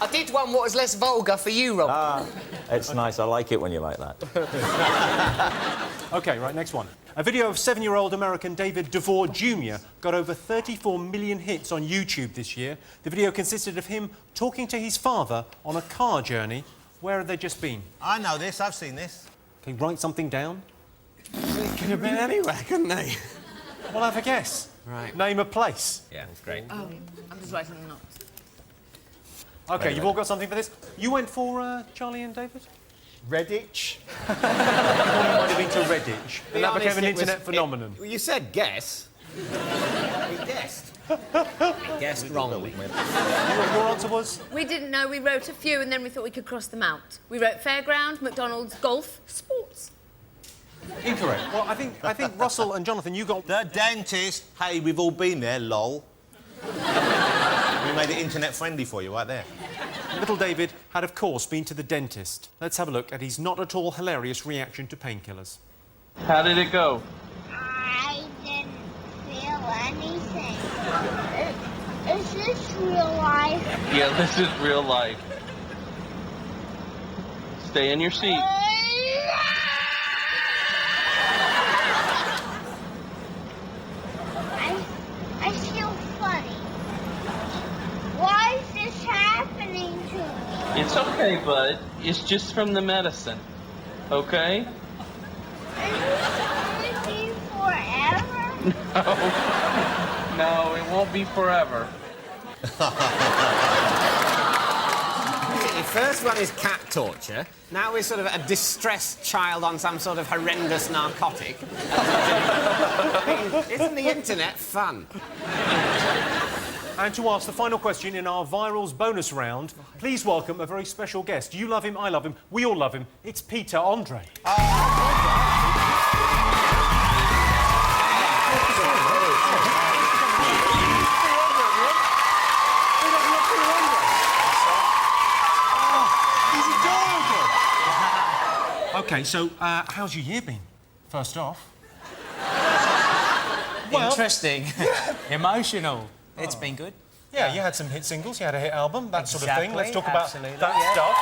[SPEAKER 6] I did one what was less vulgar for you, Rob.
[SPEAKER 3] It's nice. I like it when you like that.
[SPEAKER 1] OK, right, next one. A video of 7-year-old American David DeVore Jr. got over 34 million hits on YouTube this year. The video consisted of him talking to his father on a car journey. Where had they just been?
[SPEAKER 5] I know this. I've seen this.
[SPEAKER 1] Can you write something down?
[SPEAKER 2] It could have been anywhere, couldn't they?
[SPEAKER 1] Well, have a guess.
[SPEAKER 2] Right.
[SPEAKER 1] Name a place.
[SPEAKER 2] Yeah, that's great.
[SPEAKER 4] Oh, I'm just writing them notes.
[SPEAKER 1] OK, you've all got something for this? You went for Charlie and David?
[SPEAKER 13] Redditch.
[SPEAKER 1] You might have been to Redditch. And that became an internet phenomenon.
[SPEAKER 2] You said guess. We guessed. We guessed wrongly.
[SPEAKER 1] Your answer was?
[SPEAKER 4] We didn't know. We wrote a few and then we thought we could cross them out. We wrote fairground, McDonald's, golf, sports.
[SPEAKER 1] Incorrect. Well, I think Russell and Jonathan, you got...
[SPEAKER 5] The dentist. Hey, we've all been there, lol. We made it internet-friendly for you right there.
[SPEAKER 1] Little David had, of course, been to the dentist. Let's have a look at his not at all hilarious reaction to painkillers.
[SPEAKER 15] How did it go?
[SPEAKER 16] I didn't feel anything. Is this this real life?
[SPEAKER 17] Yeah, this is real life. Stay in your seat.
[SPEAKER 16] I feel funny. Why is this happening to me?
[SPEAKER 17] It's okay, bud. It's just from the medicine. Okay?
[SPEAKER 16] Is this going to be forever?
[SPEAKER 17] No, it won't be forever.
[SPEAKER 2] The first one is cat torture. Now we're sort of a distressed child on some sort of horrendous narcotic. I mean, isn't the internet fun?
[SPEAKER 1] And to ask the final question in our Virals bonus round, please welcome a very special guest. You love him, I love him, we all love him. It's Peter Andre. OK, so how's your year been, first off?
[SPEAKER 18] Interesting. Emotional. It's been good.
[SPEAKER 1] Yeah, you had some hit singles, you had a hit album, that sort of thing. Let's talk
[SPEAKER 18] Absolutely,
[SPEAKER 1] about that stuff.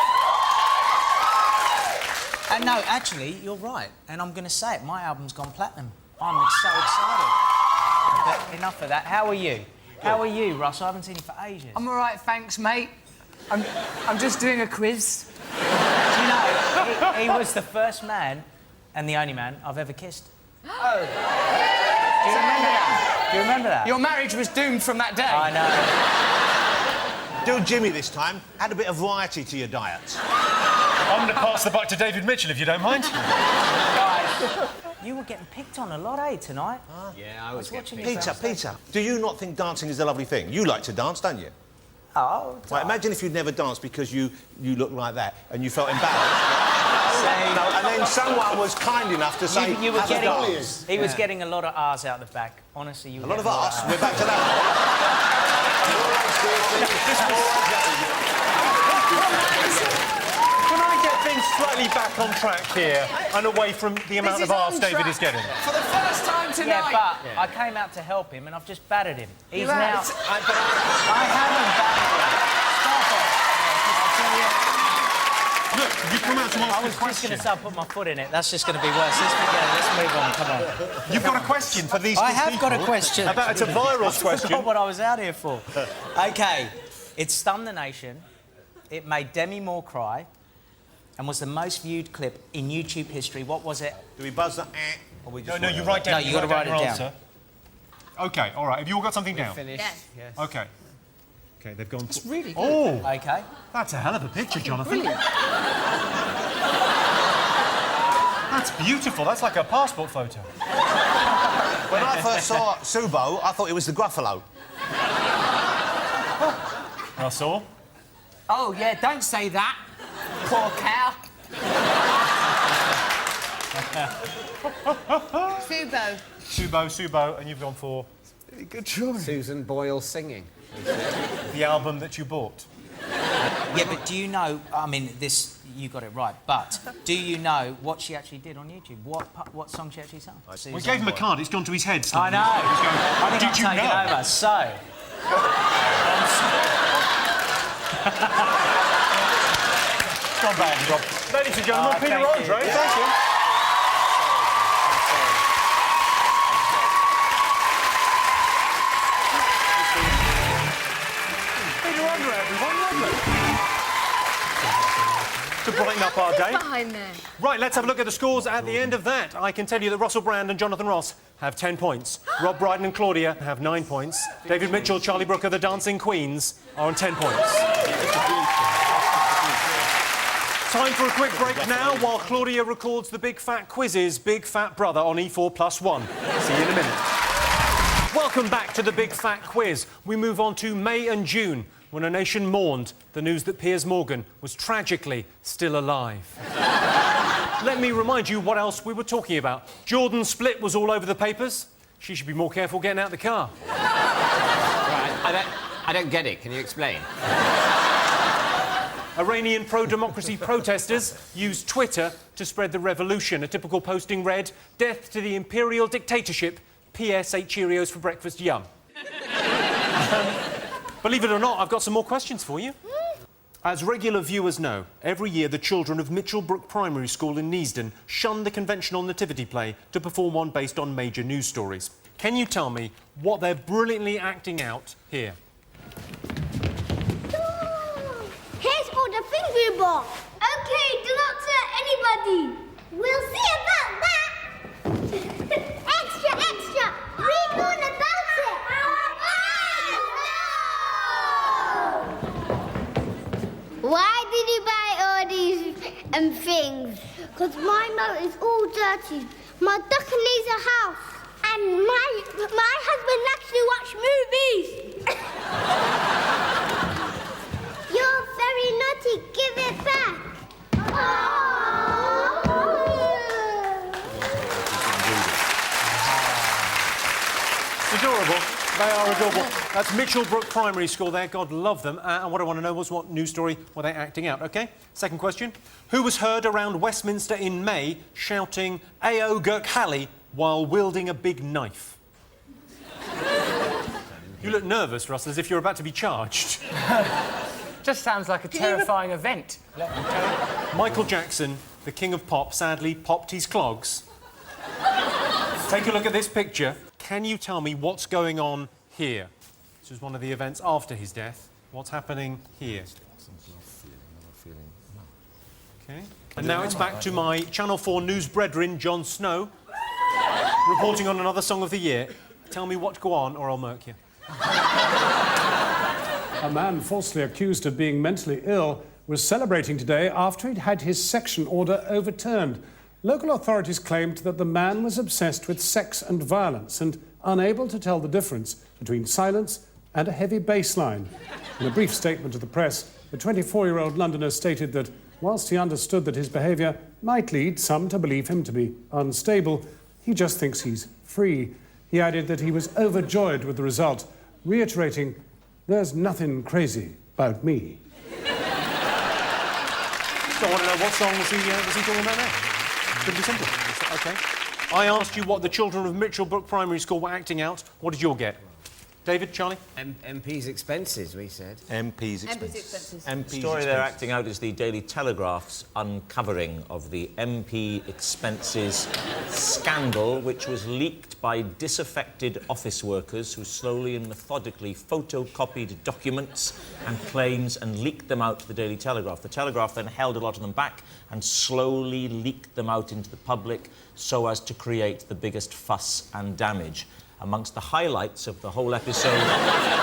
[SPEAKER 18] And no, actually, you're right. And I'm going to say it, my album's gone platinum. I'm so excited. But enough of that. How are you? How are you, Russ? I haven't seen you for ages.
[SPEAKER 6] I'm all right, thanks, mate. I'm just doing a quiz.
[SPEAKER 18] Do you know, he was the first man and the only man I've ever kissed.
[SPEAKER 6] Oh.
[SPEAKER 18] Do you remember that? Do you remember that?
[SPEAKER 6] Your marriage was doomed from that day.
[SPEAKER 18] I know.
[SPEAKER 5] Do Jimmy this time. Add a bit of variety to your diet.
[SPEAKER 1] I'm going to pass the buck to David Mitchell, if you don't mind.
[SPEAKER 18] Guys, you were getting picked on a lot, tonight?
[SPEAKER 2] Yeah, I was
[SPEAKER 18] watching you.
[SPEAKER 5] Peter, do you not think dancing is a lovely thing? You like to dance, don't you?
[SPEAKER 18] Oh,
[SPEAKER 5] Right, imagine if you'd never danced because you look like that and you felt embarrassed. No, and then someone was kind enough to say,
[SPEAKER 18] you were
[SPEAKER 5] have a
[SPEAKER 18] getting.
[SPEAKER 5] dance.
[SPEAKER 18] He was getting a lot of R's out the back. Honestly, you were
[SPEAKER 5] A lot of
[SPEAKER 18] getting
[SPEAKER 5] arse. We're back to that.
[SPEAKER 1] Can I get things slightly back on track here and away from the amount of arse David is getting?
[SPEAKER 6] For the first time tonight.
[SPEAKER 18] Yeah, but I came out to help him and I've just battered him. He's
[SPEAKER 6] You
[SPEAKER 18] now.
[SPEAKER 6] have?
[SPEAKER 18] I haven't battered him. Stop it. I'll tell you.
[SPEAKER 1] Look, you come out to ask
[SPEAKER 18] I was just going to start put my foot in it. That's just going to be worse. Let's move on. Come on.
[SPEAKER 1] You've got a question for these two
[SPEAKER 18] I have got a
[SPEAKER 1] people?
[SPEAKER 18] question.
[SPEAKER 1] About it's a viral question.
[SPEAKER 18] That's not what I was out here for. OK, it stunned the nation. It made Demi Moore cry and was the most viewed clip in YouTube history. What was it?
[SPEAKER 5] Do we buzz that? Or we just
[SPEAKER 1] No, you write down.
[SPEAKER 18] No, you got to write it down.
[SPEAKER 1] Answer. OK, all right. Have you all got something down?
[SPEAKER 2] Finished.
[SPEAKER 4] Yes.
[SPEAKER 1] OK. OK, they've gone...
[SPEAKER 6] It's really good.
[SPEAKER 1] Oh!
[SPEAKER 18] OK.
[SPEAKER 1] That's a hell of a picture, Jonathan.
[SPEAKER 6] Brilliant.
[SPEAKER 1] That's beautiful. That's like a passport photo.
[SPEAKER 5] When I first saw Subo, I thought it was the Gruffalo.
[SPEAKER 1] Russell?
[SPEAKER 6] Oh, yeah, don't say that. Poor cow.
[SPEAKER 4] Subo.
[SPEAKER 1] And you've gone for
[SPEAKER 6] Good choice.
[SPEAKER 2] Susan Boyle singing.
[SPEAKER 1] the album that you bought.
[SPEAKER 18] Yeah, but do you know... I mean, this... You got it right, but do you know what she actually did on YouTube? What song she actually sang?
[SPEAKER 1] We gave him a card. It's gone to his head.
[SPEAKER 18] I know. I think
[SPEAKER 1] Did you
[SPEAKER 18] I'm taking
[SPEAKER 1] know?
[SPEAKER 18] over. So...
[SPEAKER 1] Gone bad, Rob. Ladies and gentlemen, Peter
[SPEAKER 18] thank
[SPEAKER 1] Andre.
[SPEAKER 18] you.
[SPEAKER 1] Thank you. Peter Andre, everyone. Lovely. To brighten up our day.
[SPEAKER 4] Behind there.
[SPEAKER 1] Right, let's have a look at the scores at the end of that. I can tell you that Russell Brand and Jonathan Ross have 10 points. Rob Brydon and Claudia have 9 points. David Mitchell, Charlie Brooker, the Dancing Queens, are on 10 points. Time for a quick break now while Claudia records the Big Fat Quizz's Big Fat Brother on E4+1. See you in a minute. Welcome back to the Big Fat Quiz. We move on to May and June, when a nation mourned the news that Piers Morgan was tragically still alive. Let me remind you what else we were talking about. Jordan's split was all over the papers. She should be more careful getting out of the car.
[SPEAKER 2] Right, I don't get it. Can you explain?
[SPEAKER 1] Iranian pro-democracy protesters used Twitter to spread the revolution. A typical posting read, "Death to the imperial dictatorship. P.S. 8 Cheerios for breakfast, yum." Believe it or not, I've got some more questions for you. As regular viewers know, every year the children of Mitchellbrook Primary School in Neasden shun the conventional nativity play to perform one based on major news stories. Can you tell me what they're brilliantly acting out here?
[SPEAKER 16] Here's all the things we bought. OK, do not tell anybody. We'll see about that. Extra, extra. Read all about it. Why did you buy all these things? Because my mouth is all dirty. My duck needs a house. And my husband actually watch movies. You're very naughty. Give it back.
[SPEAKER 1] Adorable. They are adorable. That's Mitchellbrook Primary School there. God love them. And what I want to know was what news story were they acting out, OK? Second question. Who was heard around Westminster in May shouting "Ao Gurkhali" while wielding a big knife? You look nervous, Russell, as if you're about to be charged.
[SPEAKER 6] Just sounds like a terrifying event.
[SPEAKER 1] Michael Jackson, the king of pop, sadly popped his clogs. Take a look at this picture. Can you tell me what's going on here? This was one of the events after his death. What's happening here? OK. And now it's back to my Channel 4 news brethren, Jon Snow, reporting on another Song of the Year. Tell me what to go on, or I'll murk you.
[SPEAKER 9] A man falsely accused of being mentally ill was celebrating today after he'd had his section order overturned. Local authorities claimed that the man was obsessed with sex and violence and unable to tell the difference between silence and a heavy bass line. In a brief statement to the press, the 24-year-old Londoner stated that whilst he understood that his behaviour might lead some to believe him to be unstable, he just thinks he's free. He added that he was overjoyed with the result, reiterating, "There's nothing crazy about me."
[SPEAKER 1] So I want to know what song was he talking about now? Could be simple. OK. I asked you what the children of Mitchellbrook Primary School were acting out. What did you all get? David, Charlie?
[SPEAKER 2] MP's expenses, we said.
[SPEAKER 5] MP's expenses.
[SPEAKER 3] The story they're acting out is the Daily Telegraph's uncovering of the MP expenses scandal, which was leaked by disaffected office workers who slowly and methodically photocopied documents and claims and leaked them out to the Daily Telegraph. The Telegraph then held a lot of them back and slowly leaked them out into the public so as to create the biggest fuss and damage. Amongst the highlights of the whole episode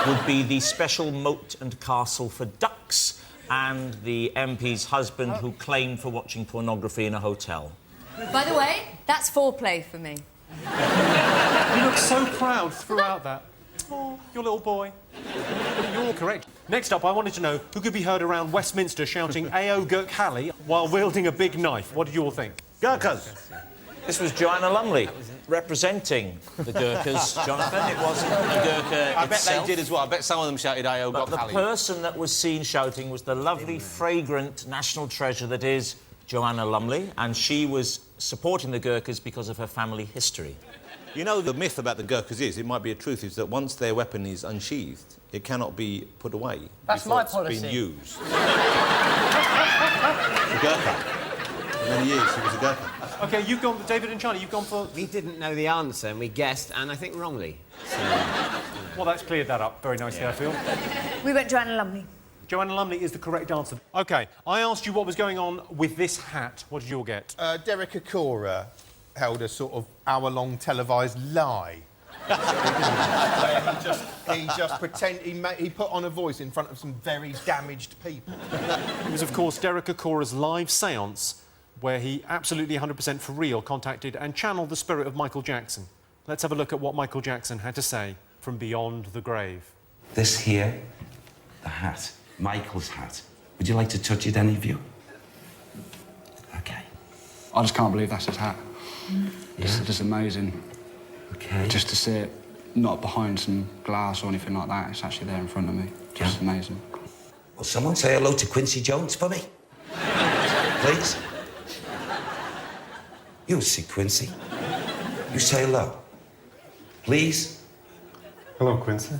[SPEAKER 3] would be the special moat and castle for ducks and the MP's husband who claimed for watching pornography in a hotel.
[SPEAKER 4] By the way, that's foreplay for me.
[SPEAKER 1] You look so proud throughout that. Oh, your little boy. You're all correct. Next up, I wanted to know who could be heard around Westminster shouting "Ao Gurkhali" while wielding a big knife. What did you all think?
[SPEAKER 5] Gurkhas!
[SPEAKER 3] This was Joanna Lumley, representing the Gurkhas, Jonathan. It wasn't the Gurkha
[SPEAKER 5] I bet
[SPEAKER 3] itself.
[SPEAKER 5] they did as well. I bet some of them shouted "Ao
[SPEAKER 3] But the
[SPEAKER 5] Gurkhali."
[SPEAKER 3] person that was seen shouting was the lovely, fragrant national treasure that is Joanna Lumley, and she was supporting the Gurkhas because of her family history.
[SPEAKER 5] You know, the myth about the Gurkhas is, it might be a truth, is that once their weapon is unsheathed, it cannot be put away
[SPEAKER 6] That's
[SPEAKER 5] before
[SPEAKER 6] my
[SPEAKER 5] it's
[SPEAKER 6] policy.
[SPEAKER 5] been used. The Gurkha. For many years, he was a Gurkha.
[SPEAKER 1] OK, you've gone... David and Charlie, you've gone for...
[SPEAKER 2] We didn't know the answer, and we guessed, and I think wrongly. So,
[SPEAKER 1] Well, that's cleared that up very nicely, I feel.
[SPEAKER 4] We went Joanna Lumley.
[SPEAKER 1] Joanna Lumley is the correct answer. OK, I asked you what was going on with this hat. What did you all get?
[SPEAKER 13] Derek Acora held a sort of hour-long televised lie. he put on a voice in front of some very damaged people.
[SPEAKER 1] It was, of course, Derek Acora's live séance where he absolutely 100% for real contacted and channeled the spirit of Michael Jackson. Let's have a look at what Michael Jackson had to say from beyond the grave.
[SPEAKER 19] This here, the hat, Michael's hat. Would you like to touch it, any of you? OK.
[SPEAKER 20] I just can't believe that's his hat. It's just amazing.
[SPEAKER 19] OK.
[SPEAKER 20] Just to see it not behind some glass or anything like that, it's actually there in front of me. Just amazing.
[SPEAKER 19] Will someone say hello to Quincy Jones for me? Please? You see Quincy. You say hello. Please?
[SPEAKER 21] Hello, Quincy.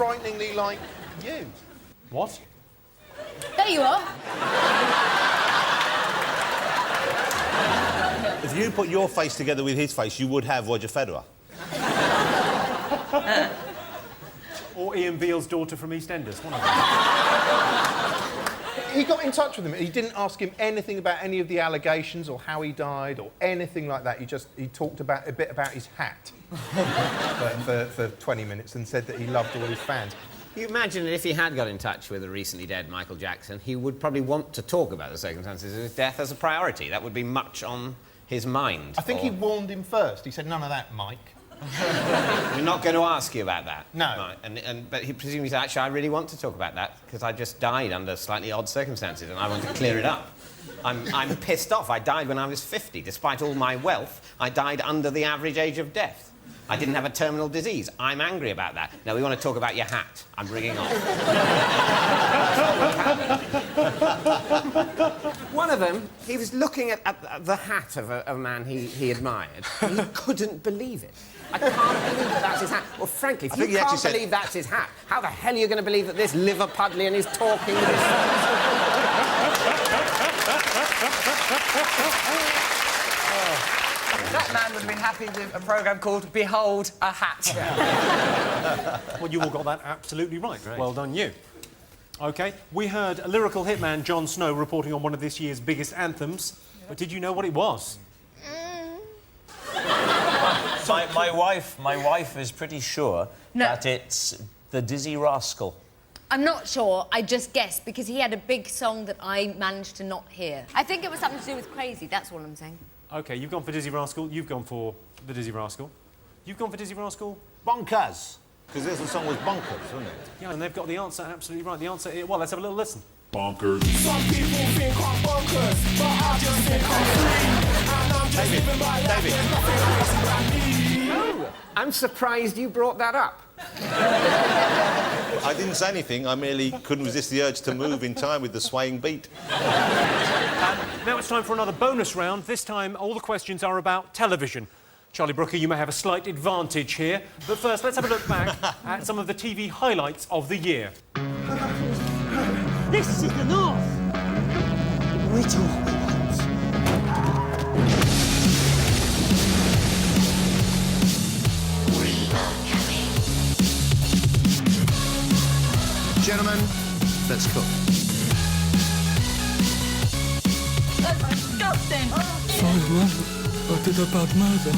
[SPEAKER 13] frighteningly like you.
[SPEAKER 1] What?
[SPEAKER 4] There you are.
[SPEAKER 5] If you put your face together with his face, you would have Roger Federer.
[SPEAKER 1] Or Ian Beale's daughter from EastEnders, one of them.
[SPEAKER 13] He got in touch with him. He didn't ask him anything about any of the allegations or how he died or anything like that. He talked about a bit about his hat for 20 minutes and said that he loved all his fans.
[SPEAKER 2] You imagine that if he had got in touch with the recently dead Michael Jackson, he would probably want to talk about the circumstances of his death as a priority. That would be much on his mind.
[SPEAKER 13] I think he warned him first. He said, none of that, Mike.
[SPEAKER 2] We're not going to ask you about that.
[SPEAKER 13] No.
[SPEAKER 2] Mike. But he presumably said, actually, I really want to talk about that because I just died under slightly odd circumstances and I want to clear it up. I'm pissed off. I died when I was 50. Despite all my wealth, I died under the average age of death. I didn't have a terminal disease. I'm angry about that. Now, we want to talk about your hat. I'm ringing off. One of them, he was looking at the hat of a man he admired. And he couldn't believe it. I can't believe that that's his hat. Well, frankly, if you can't believe that's his hat, how the hell are you going to believe that this Liverpudlian is talking this?
[SPEAKER 6] That man would have been happy with a programme called Behold a Hat.
[SPEAKER 1] Well, you all got that absolutely right. Well done, you. OK, we heard a lyrical hitman, Jon Snow, reporting on one of this year's biggest anthems. But did you know what it was?
[SPEAKER 3] My wife is pretty sure that it's the Dizzy Rascal.
[SPEAKER 4] I'm not sure. I just guessed because he had a big song that I managed to not hear. I think it was something to do with Crazy. That's all I'm saying.
[SPEAKER 1] OK, you've gone for Dizzy Rascal. You've gone for the Dizzy Rascal. You've gone for Dizzy Rascal.
[SPEAKER 5] Bonkers. Because the song was Bonkers, wasn't it?
[SPEAKER 1] Yeah, and they've got the answer absolutely right. The answer is... Well, let's have a little listen.
[SPEAKER 14] Bonkers. Some people think I'm bonkers, but I just think I'm free. And I'm just living my life. There's nothing crazy about me.
[SPEAKER 2] Oh, I'm surprised you brought that up.
[SPEAKER 5] I didn't say anything. I merely couldn't resist the urge to move in time with the swaying beat.
[SPEAKER 1] Now it's time for another bonus round. This time, all the questions are about television. Charlie Brooker, you may have a slight advantage here. But first, let's have a look back at some of the TV highlights of the year.
[SPEAKER 14] This is the North. We do what we want.
[SPEAKER 21] Gentlemen, let's cook.
[SPEAKER 14] That's disgusting.
[SPEAKER 22] Sorry, man. I did a bad murder.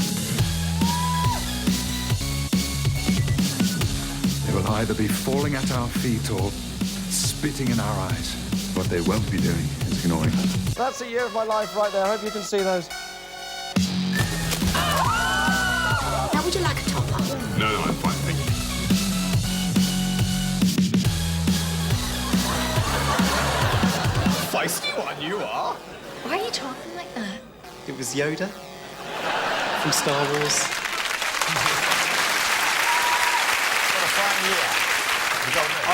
[SPEAKER 23] They will either be falling at our feet or spitting in our eyes. What they won't be doing is ignoring us.
[SPEAKER 12] That's a year of my life right there. I hope you can see those.
[SPEAKER 14] Now, would you like a top up?
[SPEAKER 23] No, I'm fine, thank you.
[SPEAKER 13] Feisty one you are.
[SPEAKER 24] Why are you talking like that?
[SPEAKER 12] It was Yoda from Star Wars.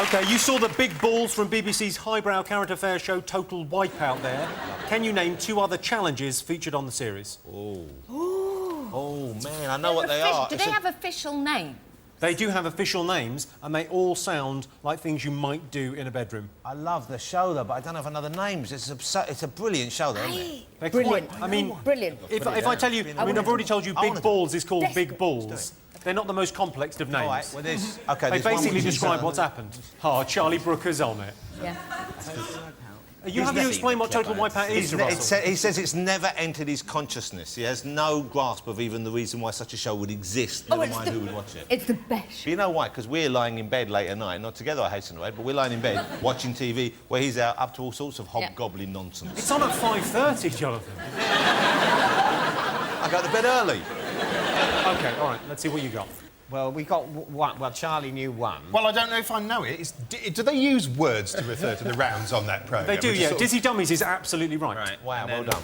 [SPEAKER 1] OK, you saw the big balls from BBC's highbrow current affairs show Total Wipeout there. Can you name two other challenges featured on the series?
[SPEAKER 5] Oh, man, I know what they are.
[SPEAKER 4] Do they have official names?
[SPEAKER 1] They do have official names, and they all sound like things you might do in a bedroom.
[SPEAKER 5] I love the show, though, but I don't have another names. It's a brilliant show, though, isn't it?
[SPEAKER 1] They're
[SPEAKER 4] Brilliant.
[SPEAKER 1] Quite, I mean,
[SPEAKER 4] brilliant.
[SPEAKER 1] If I tell you... I mean, I've already told you Big Balls is called Big Balls. They're not the most complex of names.
[SPEAKER 5] All right, well, this... OK,
[SPEAKER 1] they
[SPEAKER 5] this one
[SPEAKER 1] basically
[SPEAKER 5] which is,
[SPEAKER 1] describe what's happened. Oh, Charlie Brooker's on it.
[SPEAKER 4] Yeah.
[SPEAKER 1] Are you having to explain what Total Wipeout is, Russell?
[SPEAKER 5] He says it's never entered his consciousness. He has no grasp of even the reason why such a show would exist, never mind who would watch it.
[SPEAKER 4] It's the best.
[SPEAKER 5] But you know why? Because we're lying in bed late at night, not together, I hasten to add, but we're lying in bed watching TV where he's out up to all sorts of hobgoblin nonsense.
[SPEAKER 1] It's on at 5:30, Jonathan.
[SPEAKER 5] I go to bed early.
[SPEAKER 1] OK, all right, let's see what you got.
[SPEAKER 2] Well, we got one. Well, Charlie knew one.
[SPEAKER 13] Well, I don't know if I know it. Do they use words to refer to the rounds on that programme?
[SPEAKER 1] They do, yeah. Dizzy Dummies is absolutely right.
[SPEAKER 5] Wow, well done.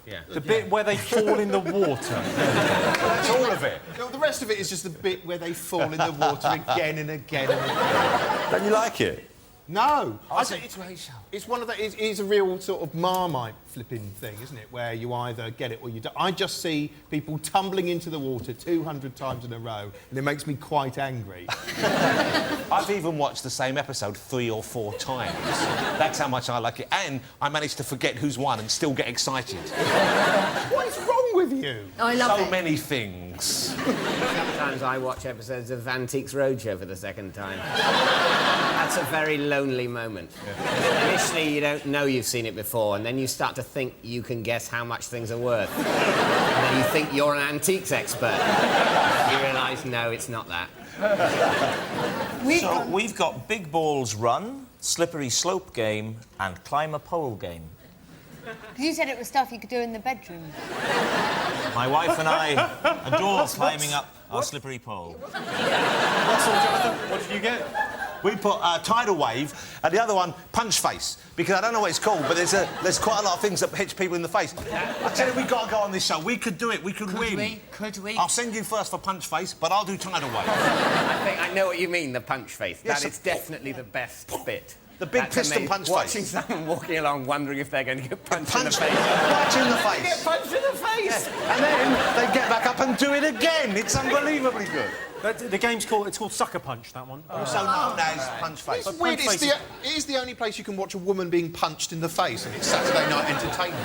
[SPEAKER 2] Yeah.
[SPEAKER 1] The bit where they fall in the water.
[SPEAKER 5] That's all of it.
[SPEAKER 13] No, the rest of it is just the bit where they fall in the water again and again and again.
[SPEAKER 5] Don't you like it?
[SPEAKER 13] No.
[SPEAKER 5] I think it's a great show.
[SPEAKER 13] It's one of the... It's a real sort of Marmite flipping thing, isn't it? Where you either get it or you don't. I just see people tumbling into the water 200 times in a row, and it makes me quite angry.
[SPEAKER 5] I've even watched the same episode 3 or 4 times. That's how much I like it. And I managed to forget who's won and still get excited.
[SPEAKER 13] What is wrong with you?
[SPEAKER 4] I love
[SPEAKER 5] so
[SPEAKER 4] it.
[SPEAKER 5] many things.
[SPEAKER 2] Sometimes I watch episodes of Antiques Roadshow for the second time. That's a very lonely moment. Initially, you don't know you've seen it before, and then you start to think you can guess how much things are worth. And then you think you're an antiques expert. You realise, no, it's not that.
[SPEAKER 3] We've got Big Balls Run, Slippery Slope Game, and Climb a Pole Game.
[SPEAKER 4] You said it was stuff you could do in the bedroom.
[SPEAKER 3] My wife and I adore climbing up our slippery pole.
[SPEAKER 1] Russell, Jonathan, what did you get?
[SPEAKER 5] We put Tidal Wave, and the other one, Punch Face, because I don't know what it's called, but there's quite a lot of things that hit people in the face. I tell you, we've got to go on this show. We could do it. We could win.
[SPEAKER 6] Could we?
[SPEAKER 5] I'll send you first for Punch Face, but I'll do Tidal Wave.
[SPEAKER 2] I think I know what you mean, the punch face.
[SPEAKER 5] Yes,
[SPEAKER 2] that is definitely the best bit.
[SPEAKER 5] The big
[SPEAKER 2] That's
[SPEAKER 5] piston
[SPEAKER 2] amazing.
[SPEAKER 5] punch
[SPEAKER 2] Watching
[SPEAKER 5] face.
[SPEAKER 2] someone walking along wondering if they're going to get punched in the face.
[SPEAKER 5] Right in the face.
[SPEAKER 2] Get punched in the face!
[SPEAKER 5] Yeah. And then they get back up and do it again. It's unbelievably good.
[SPEAKER 1] The game's called Sucker Punch, that one.
[SPEAKER 5] Also known as Punch Face.
[SPEAKER 13] It's weird. It is the only place you can watch a woman being punched in the face, and it's Saturday night entertainment.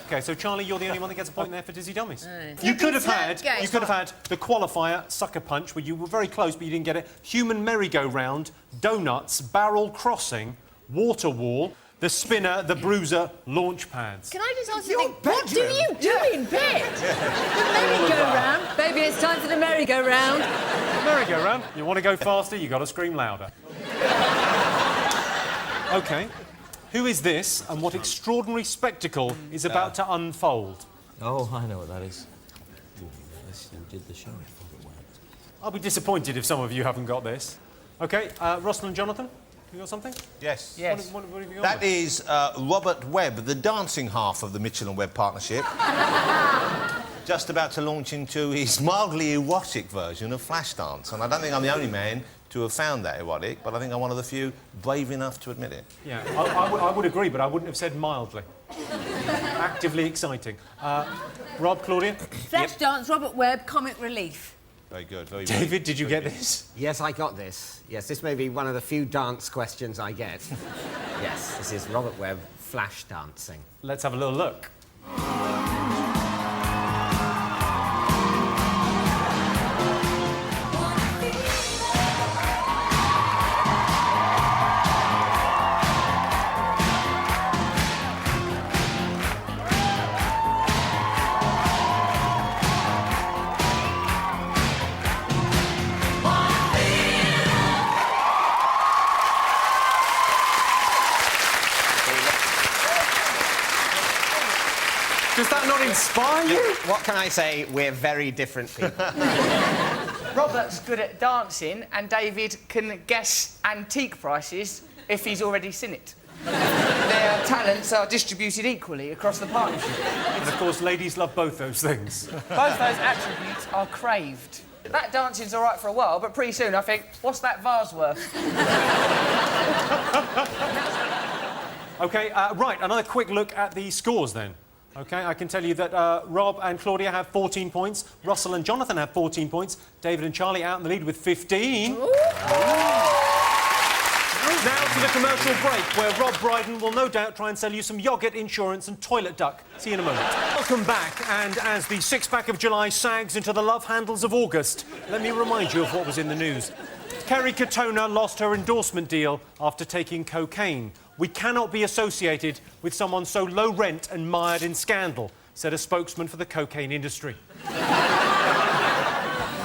[SPEAKER 1] OK, so, Charlie, you're the only one that gets a point there for Dizzy Dummies.
[SPEAKER 4] Right.
[SPEAKER 1] You could have had the qualifier, Sucker Punch, where you were very close, but you didn't get it. Human merry-go-round, donuts, barrel crossing, water wall, the spinner, the bruiser, launch pads.
[SPEAKER 4] Can I just ask you something? What do you do in bed? The merry-go-round. Baby, it's time for the merry-go-round.
[SPEAKER 1] The merry-go-round. You want to go faster, you got to scream louder. OK. Who is this, and what extraordinary spectacle is about to unfold?
[SPEAKER 3] Oh, I know what that is. Who did the show?
[SPEAKER 1] I'll be disappointed if some of you haven't got this. OK, Russell and Jonathan, you got something?
[SPEAKER 5] Yes.
[SPEAKER 1] Yes. What have you got?
[SPEAKER 5] That is Robert Webb, the dancing half of the Mitchell and Webb partnership. Just about to launch into his mildly erotic version of Flashdance. And I don't think I'm the only man to have found that erotic, but I think I'm one of the few brave enough to admit it.
[SPEAKER 1] Yeah, I would agree, but I wouldn't have said mildly. Actively exciting. Rob, Claudia?
[SPEAKER 4] Flashdance, Robert Webb, comic relief.
[SPEAKER 5] Very good, very good.
[SPEAKER 1] David, did you get this?
[SPEAKER 2] Yes, I got this. Yes, this may be one of the few dance questions I get. Yes, this is Robert Webb, flash dancing.
[SPEAKER 1] Let's have a little look. Does that not inspire you?
[SPEAKER 2] What can I say? We're very different people.
[SPEAKER 6] Robert's good at dancing, and David can guess antique prices if he's already seen it. Their talents are distributed equally across the partnership.
[SPEAKER 1] And, of course, ladies love both those things.
[SPEAKER 6] Both those attributes are craved. That dancing's all right for a while, but pretty soon I think, what's that vase worth?
[SPEAKER 1] OK, right, another quick look at the scores, then. OK, I can tell you that Rob and Claudia have 14 points, Russell and Jonathan have 14 points, David and Charlie out in the lead with 15. Ooh. Now to the commercial break, where Rob Brydon will no doubt try and sell you some yoghurt, insurance and toilet duck. See you in a moment. Welcome back, and as the six-pack of July sags into the love handles of August, let me remind you of what was in the news. Kerry Katona lost her endorsement deal after taking cocaine. We cannot be associated with someone so low rent and mired in scandal, said a spokesman for the cocaine industry.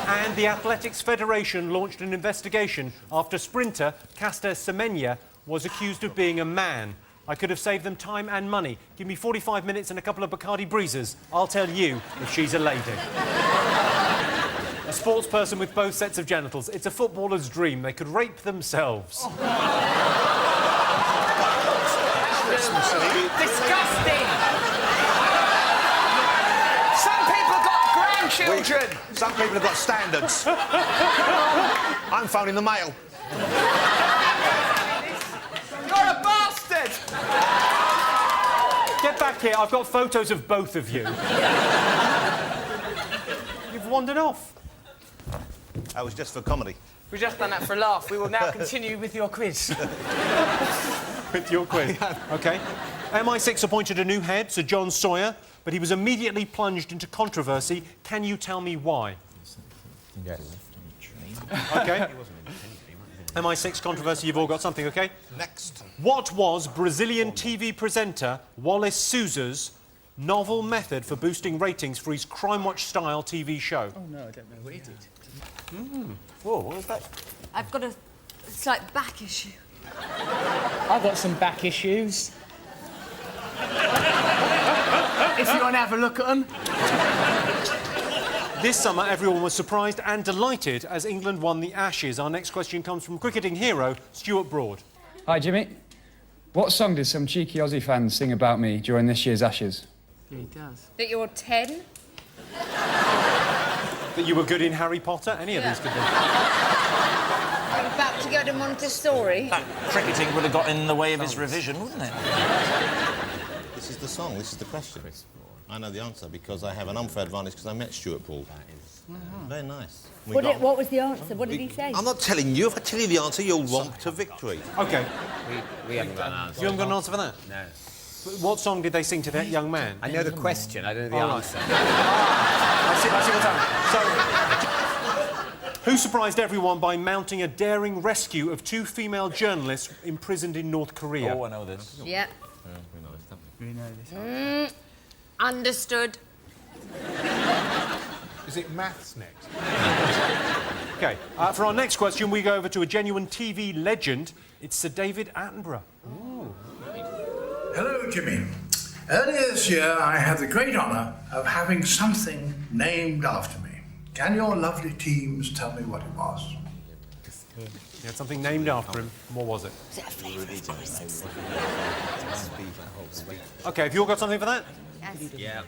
[SPEAKER 1] And the Athletics Federation launched an investigation after sprinter Caster Semenya was accused of being a man. I could have saved them time and money. Give me 45 minutes and a couple of Bacardi Breezers. I'll tell you if she's a lady. A sports person with both sets of genitals. It's a footballer's dream. They could rape themselves.
[SPEAKER 6] Disgusting! Some people got grandchildren!
[SPEAKER 5] Some people have got standards. I'm phoning the mail.
[SPEAKER 1] back here. I've got photos of both of you. You've wandered off.
[SPEAKER 5] That was just for comedy.
[SPEAKER 6] We've just done that for a laugh. We will now continue with your quiz.
[SPEAKER 1] With your quiz. OK. MI6 appointed a new head, Sir John Sawyer, but he was immediately plunged into controversy. Can you tell me why?
[SPEAKER 3] Yes.
[SPEAKER 1] OK. MI6 controversy, you've all got something, OK?
[SPEAKER 5] Next.
[SPEAKER 1] What was Brazilian TV presenter Wallace Sousa's novel method for boosting ratings for his Crime Watch-style TV show?
[SPEAKER 6] Oh, no, I don't know what he did.
[SPEAKER 1] Whoa, what was that?
[SPEAKER 4] I've got a slight back issue.
[SPEAKER 6] I've got some back issues. If you want to have a look at them.
[SPEAKER 1] This summer, everyone was surprised and delighted as England won the Ashes. Our next question comes from cricketing hero Stuart Broad.
[SPEAKER 7] Hi, Jimmy. What song did some cheeky Aussie fans sing about me during this year's Ashes?
[SPEAKER 6] Yeah, he does.
[SPEAKER 4] That you're 10?
[SPEAKER 1] That you were good in Harry Potter? Any of these could be.
[SPEAKER 4] I'm about to go to Montessori.
[SPEAKER 3] That cricketing would have got in the way of his revision, wouldn't it?
[SPEAKER 5] This is the song, this is the question. I know the answer because I have an unfair advantage because I met Stuart Broad. Very nice.
[SPEAKER 4] What was the answer? What did he say?
[SPEAKER 5] I'm not telling you. If I tell you the answer, you'll romp to victory.
[SPEAKER 1] OK.
[SPEAKER 2] We haven't got an answer.
[SPEAKER 1] You haven't got an answer for that?
[SPEAKER 2] No.
[SPEAKER 1] What song did they sing to that young man?
[SPEAKER 2] I know the question, I don't know the answer.
[SPEAKER 1] I see what's happening. So, who surprised everyone by mounting a daring rescue of 2 female journalists imprisoned in North Korea?
[SPEAKER 3] Oh, I know this.
[SPEAKER 4] Yeah.
[SPEAKER 6] We know this.
[SPEAKER 4] Understood.
[SPEAKER 13] Is it maths next?
[SPEAKER 1] OK. For our next question, we go over to a genuine TV legend. It's Sir David Attenborough. Ooh.
[SPEAKER 8] Hello, Jimmy. Earlier this year, I had the great honour of having something named after me. Can your lovely teams tell me what it was?
[SPEAKER 1] He had something named after him. What was it? OK, have you all got something for that?
[SPEAKER 2] Yeah.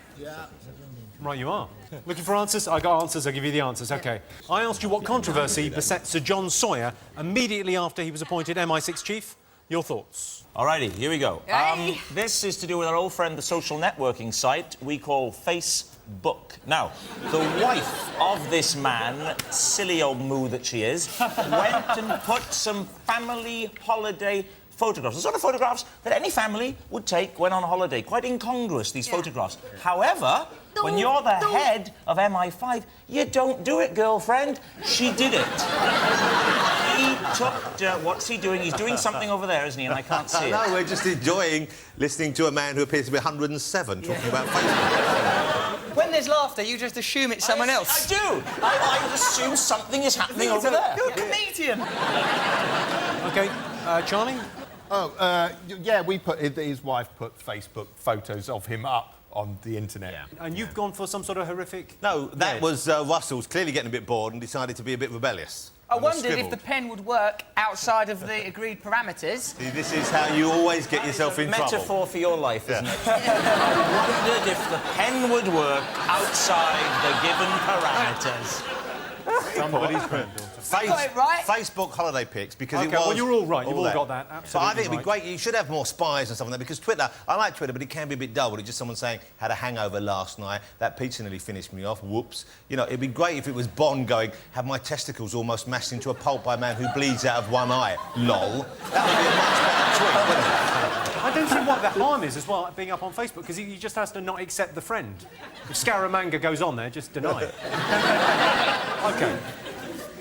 [SPEAKER 1] Right, you are. Looking for answers? I got answers, I'll give you the answers. OK. I asked you what controversy beset Sir John Sawyer immediately after he was appointed MI6 chief. Your thoughts?
[SPEAKER 3] Alrighty, here we go.
[SPEAKER 4] Hey.
[SPEAKER 3] This is to do with our old friend, the social networking site we call Facebook. Now, the wife of this man, silly old moo that she is, went and put some family holiday photographs, the sort of photographs that any family would take when on holiday. Quite incongruous, these photographs. However, when you're the head of MI5, you don't do it, girlfriend. She did it. He took... what's he doing? He's doing something over there, isn't he? And I can't see it.
[SPEAKER 5] No, we're just enjoying listening to a man who appears to be 107 talking about Facebook.
[SPEAKER 6] When there's laughter, you just assume it's someone else.
[SPEAKER 3] I do. I assume something is happening over there.
[SPEAKER 6] You're a comedian.
[SPEAKER 1] OK, Charlie?
[SPEAKER 13] Oh, yeah, his wife put Facebook photos of him up on the internet.
[SPEAKER 1] Yeah. And you've gone for some sort of horrific...
[SPEAKER 5] No, that was Russell's clearly getting a bit bored and decided to be a bit rebellious.
[SPEAKER 6] I wondered if the pen would work outside of the agreed parameters.
[SPEAKER 5] See, this is how you always get yourself in trouble.
[SPEAKER 3] Metaphor for your life, isn't it? I wondered if the pen would work outside the given parameters.
[SPEAKER 1] Somebody's granddaughter.
[SPEAKER 6] Got it right.
[SPEAKER 5] Facebook holiday pics, because it
[SPEAKER 1] OK,
[SPEAKER 5] was...
[SPEAKER 1] well, you're all right. You've all
[SPEAKER 5] that.
[SPEAKER 1] got that.
[SPEAKER 5] But
[SPEAKER 1] Absolutely
[SPEAKER 5] I think it'd be
[SPEAKER 1] right.
[SPEAKER 5] great. You should have more spies and stuff like that, because Twitter... I like Twitter, but it can be a bit dull. It's just someone saying, had a hangover last night, that pizza nearly finished me off, whoops. You know, it'd be great if it was Bond going, have my testicles almost mashed into a pulp by a man who bleeds out of one eye. Lol. That would be a much better tweet, wouldn't it?
[SPEAKER 1] I don't see what the harm is as well, being up on Facebook, because he just has to not accept the friend. If Scaramanga goes on there, just deny it. OK.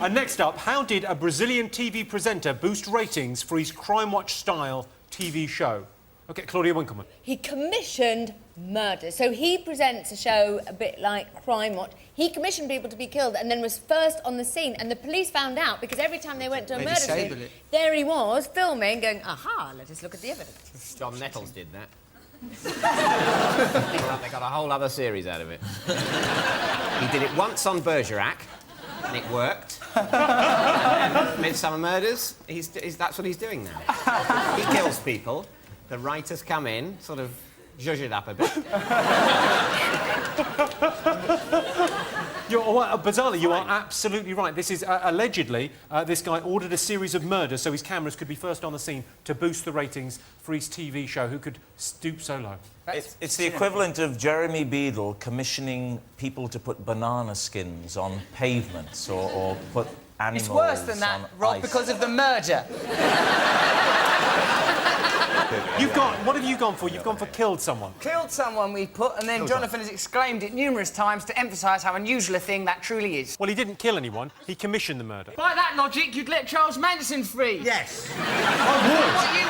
[SPEAKER 1] And next up, how did a Brazilian TV presenter boost ratings for his Crime Watch-style TV show? OK, Claudia Winkleman.
[SPEAKER 4] He commissioned murder. So he presents a show a bit like Crime Watch. He commissioned people to be killed and then was first on the scene. And the police found out because every time they went to a murder scene, there he was, filming, going, aha, let us look at the evidence.
[SPEAKER 2] John Nettles did that. They got a whole other series out of it. He did it once on Bergerac, and it worked. And then Midsummer Murders, that's what he's doing now. He kills people, the writers come in, sort of zhuzh it up a bit.
[SPEAKER 1] Bizarrely, you are absolutely right. This is allegedly this guy ordered a series of murders so his cameras could be first on the scene to boost the ratings for his TV show. Who could stoop so low?
[SPEAKER 3] It's the equivalent of Jeremy Beadle commissioning people to put banana skins on pavements or put animals.
[SPEAKER 6] It's worse than that, Rob,
[SPEAKER 3] ice.
[SPEAKER 6] because of the murder.
[SPEAKER 1] What have you gone for? You've gone for killed someone.
[SPEAKER 6] Killed someone, we put, and then Jonathan has exclaimed it numerous times to emphasise how unusual a thing that truly is.
[SPEAKER 1] Well, he didn't kill anyone. He commissioned the murder.
[SPEAKER 6] By that logic, you'd let Charles Manson free.
[SPEAKER 5] Yes.
[SPEAKER 6] What do you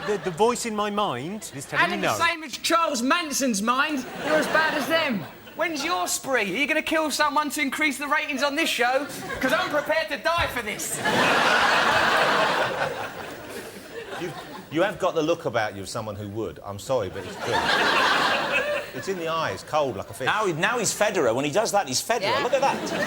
[SPEAKER 6] want?
[SPEAKER 1] The voice in my mind is telling me
[SPEAKER 6] And
[SPEAKER 1] no.
[SPEAKER 6] the same as Charles Manson's mind, you're as bad as them. When's your spree? Are you going to kill someone to increase the ratings on this show? Because I'm prepared to die for this.
[SPEAKER 5] You have got the look about you of someone who would. I'm sorry, but it's true. It's in the eyes, cold like a fish.
[SPEAKER 3] Now he's Federer. When he does that, he's Federer.
[SPEAKER 6] Yeah.
[SPEAKER 3] Look at that. Look at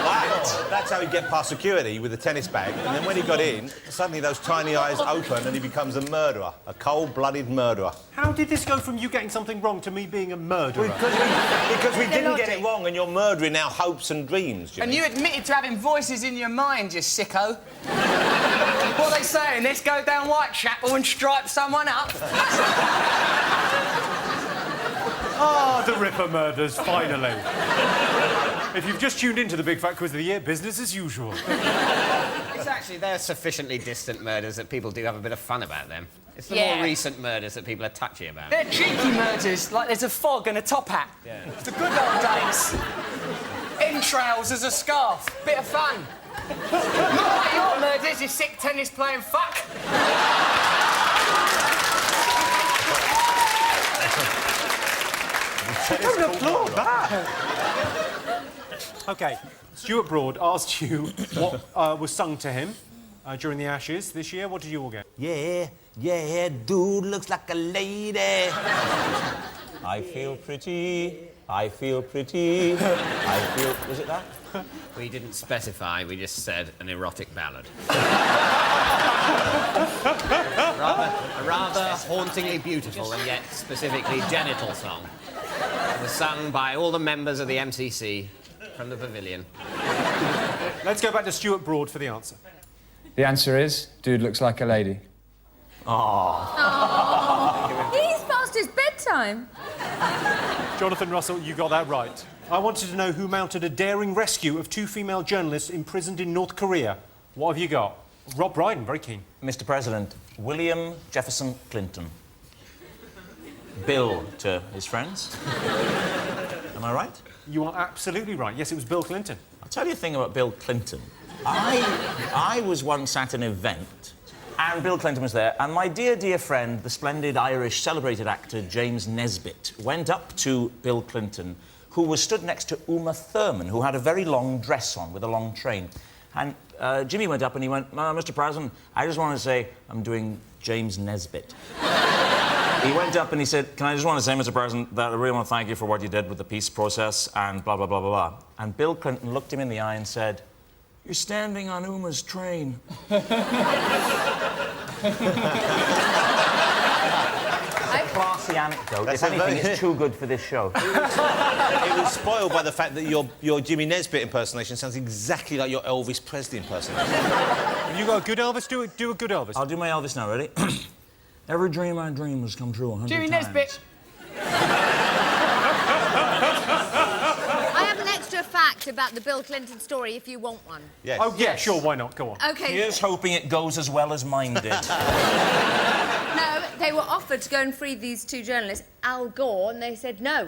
[SPEAKER 3] that.
[SPEAKER 5] That's how he'd get past security with a tennis bag. And then when he got in, suddenly those tiny eyes open and he becomes a murderer. A cold-blooded murderer.
[SPEAKER 1] How did this go from you getting something wrong to me being a murderer?
[SPEAKER 5] Because we didn't get it wrong and you're murdering our hopes and dreams, Jimmy.
[SPEAKER 6] And you admitted to having voices in your mind, you sicko. What are they saying? Let's go down Whitechapel and stripe someone up.
[SPEAKER 1] Ah, the Ripper murders, finally. If you've just tuned into the Big Fat Quiz of the Year, business as usual.
[SPEAKER 2] It's actually, they're sufficiently distant murders that people do have a bit of fun about them. It's the more recent murders that people are touchy about.
[SPEAKER 6] They're cheeky murders, like there's a fog and a top hat.
[SPEAKER 2] Yeah.
[SPEAKER 6] It's the good old days. Entrails as a scarf. Bit of fun. Not like your murders, you sick tennis-playing fuck.
[SPEAKER 1] Don't applaud that. OK, Stuart Broad asked you what was sung to him during the Ashes this year. What did you all get?
[SPEAKER 3] Yeah, dude looks like a lady. I feel pretty. I feel pretty. I feel... Was it that?
[SPEAKER 2] We didn't specify, we just said an erotic ballad. A rather hauntingly beautiful and yet specifically genital song. It was sung by all the members of the MCC from the pavilion.
[SPEAKER 1] Let's go back to Stuart Broad for the answer.
[SPEAKER 7] The answer is, dude looks like a lady.
[SPEAKER 4] He's past his bedtime.
[SPEAKER 1] Jonathan Russell, you got that right. I wanted to know who mounted a daring rescue of 2 female journalists imprisoned in North Korea. What have you got? Rob Brydon, very keen.
[SPEAKER 3] Mr. President, William Jefferson Clinton. Bill to his friends. Am I right?
[SPEAKER 1] You are absolutely right. Yes, it was Bill Clinton.
[SPEAKER 3] I'll tell you a thing about Bill Clinton. I was once at an event, and Bill Clinton was there, and my dear friend, the splendid Irish celebrated actor James Nesbitt, went up to Bill Clinton, who was stood next to Uma Thurman, who had a very long dress on with a long train. And Jimmy went up and he went, Mr. President, I just want to say I'm doing James Nesbitt. He went up and he said, can I just want to say, Mr. President, that I really want to thank you for what you did with the peace process and blah, blah, blah, blah, blah. And Bill Clinton looked him in the eye and said, you're standing on Uma's train. Classy anecdote.
[SPEAKER 5] That's
[SPEAKER 3] if anything, it's too good for this show.
[SPEAKER 5] It was spoiled by the fact that your Jimmy Nesbitt impersonation sounds exactly like your Elvis Presley impersonation.
[SPEAKER 1] Have you got a good Elvis? Do a good Elvis.
[SPEAKER 3] I'll do my Elvis now, ready? Every dream I dream has come true 100
[SPEAKER 6] Jimmy
[SPEAKER 3] times.
[SPEAKER 6] Nesbitt.
[SPEAKER 4] I have an extra fact about the Bill Clinton story if you want one.
[SPEAKER 5] Yes.
[SPEAKER 1] Oh, yeah, sure, why not? Go on.
[SPEAKER 4] OK.
[SPEAKER 3] Here's hoping it goes as well as mine did.
[SPEAKER 4] No, they were offered to go and free these 2 journalists, Al Gore, and they said no.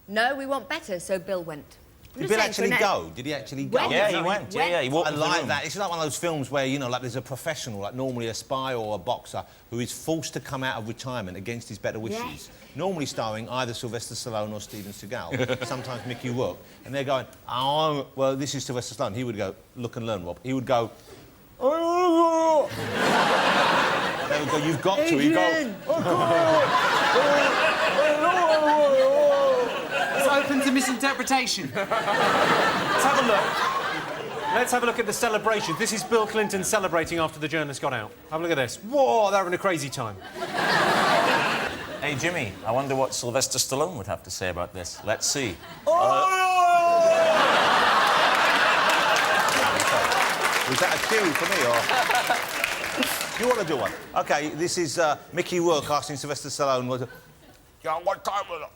[SPEAKER 4] No, we want better, so Bill went.
[SPEAKER 5] Did Bill actually go? Did he actually go?
[SPEAKER 3] Yeah, he went. Yeah, he walked
[SPEAKER 5] I
[SPEAKER 3] into the
[SPEAKER 5] like
[SPEAKER 3] room.
[SPEAKER 5] that. It's like one of those films where, you know, like there's a professional, like normally a spy or a boxer, who is forced to come out of retirement against his better wishes.
[SPEAKER 4] Yes.
[SPEAKER 5] Normally starring either Sylvester Stallone or Steven Seagal, sometimes Mickey Rourke. And they're going, oh, well, this is Sylvester Stallone. He would go, look and learn, Rob. He would go, oh. They would go, you've got to. He'd go,
[SPEAKER 6] It's open to misinterpretation.
[SPEAKER 1] Let's have a look. Let's have a look at the celebration. This is Bill Clinton celebrating after the journalists got out. Have a look at this. Whoa, they're having a crazy time.
[SPEAKER 3] Hey, Jimmy, I wonder what Sylvester Stallone would have to say about this. Let's see.
[SPEAKER 5] Was that a cue for me, or...? Do you want to do one? OK, this is Mickey Rourke asking Sylvester Stallone what time was it?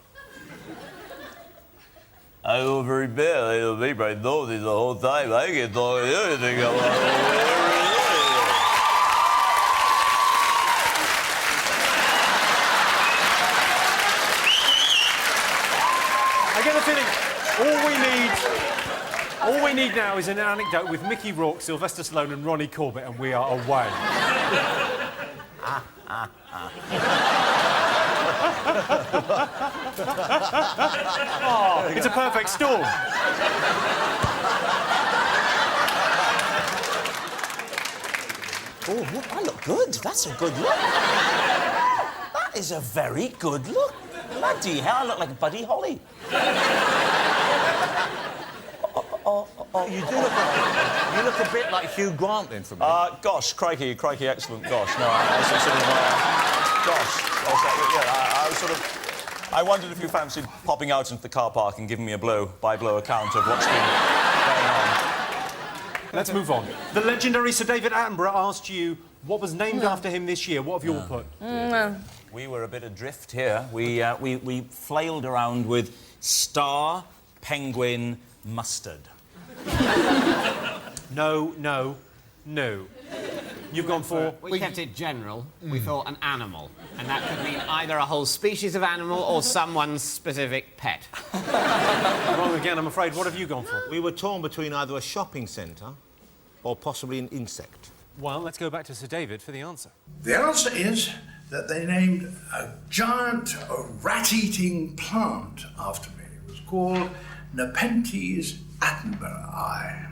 [SPEAKER 3] I was very bad. I was very naughty the whole time. I can't talk anything about
[SPEAKER 1] I get the feeling all we need now is an anecdote with Mickey Rourke, Sylvester Stallone and Ronnie Corbett, and we are away. Oh, it's a perfect storm.
[SPEAKER 3] Oh, look, I look good. That's a good look. That is a very good look. Bloody hell, I look like Buddy Holly.
[SPEAKER 5] You look a bit like Hugh Grant then for me.
[SPEAKER 3] Gosh, crikey, excellent, gosh. No, I wondered if you fancied popping out into the car park and giving me a blow-by-blow account of what's been going on.
[SPEAKER 1] Let's move on. The legendary Sir David Attenborough asked you what was named after him this year. What have you all put?
[SPEAKER 3] We were a bit adrift here. We flailed around with star, penguin, mustard.
[SPEAKER 1] No. You've gone for...
[SPEAKER 2] We kept it general. We thought an animal. And that could mean either a whole species of animal or someone's specific pet.
[SPEAKER 1] Wrong again, I'm afraid. What have you gone for?
[SPEAKER 5] We were torn between either a shopping centre or possibly an insect.
[SPEAKER 1] Well, let's go back to Sir David for the answer.
[SPEAKER 8] The answer is that they named a giant rat-eating plant after me. It was called Nepenthes attenboroughi.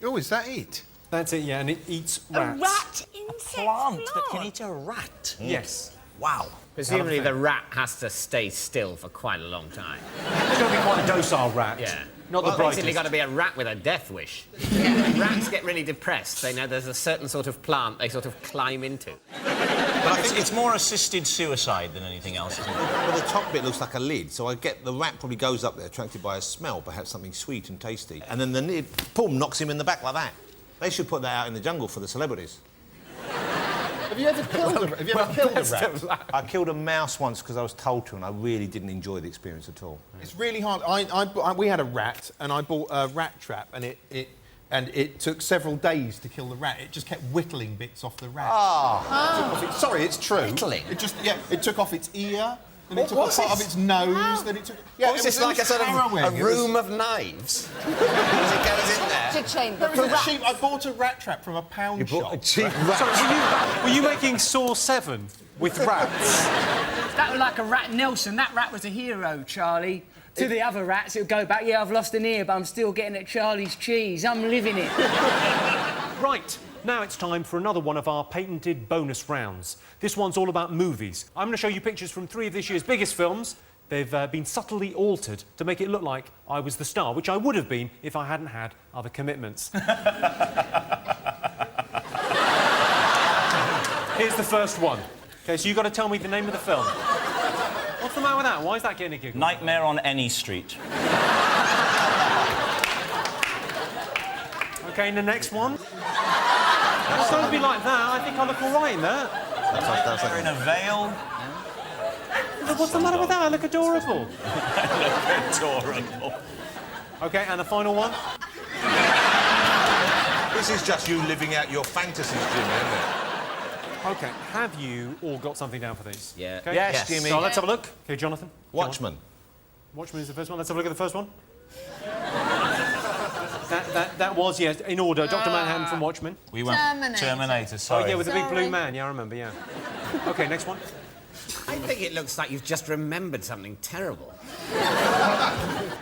[SPEAKER 13] Oh, is that it?
[SPEAKER 1] That's it, yeah, and it eats rats.
[SPEAKER 4] A rat insect
[SPEAKER 3] Plant that can eat a rat.
[SPEAKER 1] Yes.
[SPEAKER 3] Wow.
[SPEAKER 2] Presumably the rat has to stay still for quite a long time.
[SPEAKER 1] It's got to be quite a docile rat.
[SPEAKER 2] Yeah.
[SPEAKER 1] Not the
[SPEAKER 2] It's
[SPEAKER 1] brightest.
[SPEAKER 2] basically got to be a rat with a death wish. When rats get really depressed, they know there's a certain sort of plant they sort of climb into.
[SPEAKER 3] But I think it's more assisted suicide than anything else, isn't it?
[SPEAKER 5] Well, the top bit looks like a lid, so I get the rat probably goes up there attracted by a smell, perhaps something sweet and tasty, and then the lid, boom, knocks him in the back like that. They should put that out in the jungle for the celebrities.
[SPEAKER 13] Have you ever killed a rat?
[SPEAKER 5] I killed a mouse once because I was told to, and I really didn't enjoy the experience at all.
[SPEAKER 13] It's really hard. We had a rat, and I bought a rat trap, and it took several days to kill the rat. It just kept whittling bits off the rat. Sorry, it's true.
[SPEAKER 2] Whittling?
[SPEAKER 13] It took off its ear, then it took off part of its nose, then it took... Yeah,
[SPEAKER 2] was this like a sort of a room of knives? As it goes in there?
[SPEAKER 4] Torture chamber for
[SPEAKER 13] It was
[SPEAKER 4] rats.
[SPEAKER 13] cheap. I bought a rat trap from a pound shop.
[SPEAKER 5] A cheap rat.
[SPEAKER 1] Sorry, were you making Saw 7 with rats?
[SPEAKER 6] That was like a rat Nelson. That rat was a hero, Charlie. To the other rats, it would go back, yeah, I've lost an ear, but I'm still getting at Charlie's cheese. I'm living it.
[SPEAKER 1] Right, now it's time for another one of our patented bonus rounds. This one's all about movies. I'm going to show you pictures from 3 of this year's biggest films. They've been subtly altered to make it look like I was the star, which I would have been if I hadn't had other commitments. Here's the first one. OK, so you've got to tell me the name of the film. What's the matter with that? Why is that getting a giggle?
[SPEAKER 3] Nightmare on Any Street.
[SPEAKER 1] OK, and the next one? Don't be like that. I think I look all right in that.
[SPEAKER 5] That's like
[SPEAKER 3] in a veil.
[SPEAKER 1] Look, what's the matter with that? I look adorable.
[SPEAKER 3] Adorable.
[SPEAKER 1] OK, and the final one?
[SPEAKER 5] This is just you living out your fantasies, Jimmy, isn't it?
[SPEAKER 1] OK, have you all got something down for these?
[SPEAKER 2] Yeah.
[SPEAKER 1] Okay?
[SPEAKER 5] Yes, Jimmy.
[SPEAKER 1] So let's have a look. OK, Jonathan?
[SPEAKER 5] Watchmen.
[SPEAKER 1] Watchmen is the first one. Let's have a look at the first one. That was, yes, in order. Dr. Manhattan from Watchmen.
[SPEAKER 3] We went Terminator, sorry.
[SPEAKER 1] Oh, yeah, with the big blue man. Yeah, I remember, yeah. OK, next one.
[SPEAKER 2] I think it looks like you've just remembered something terrible.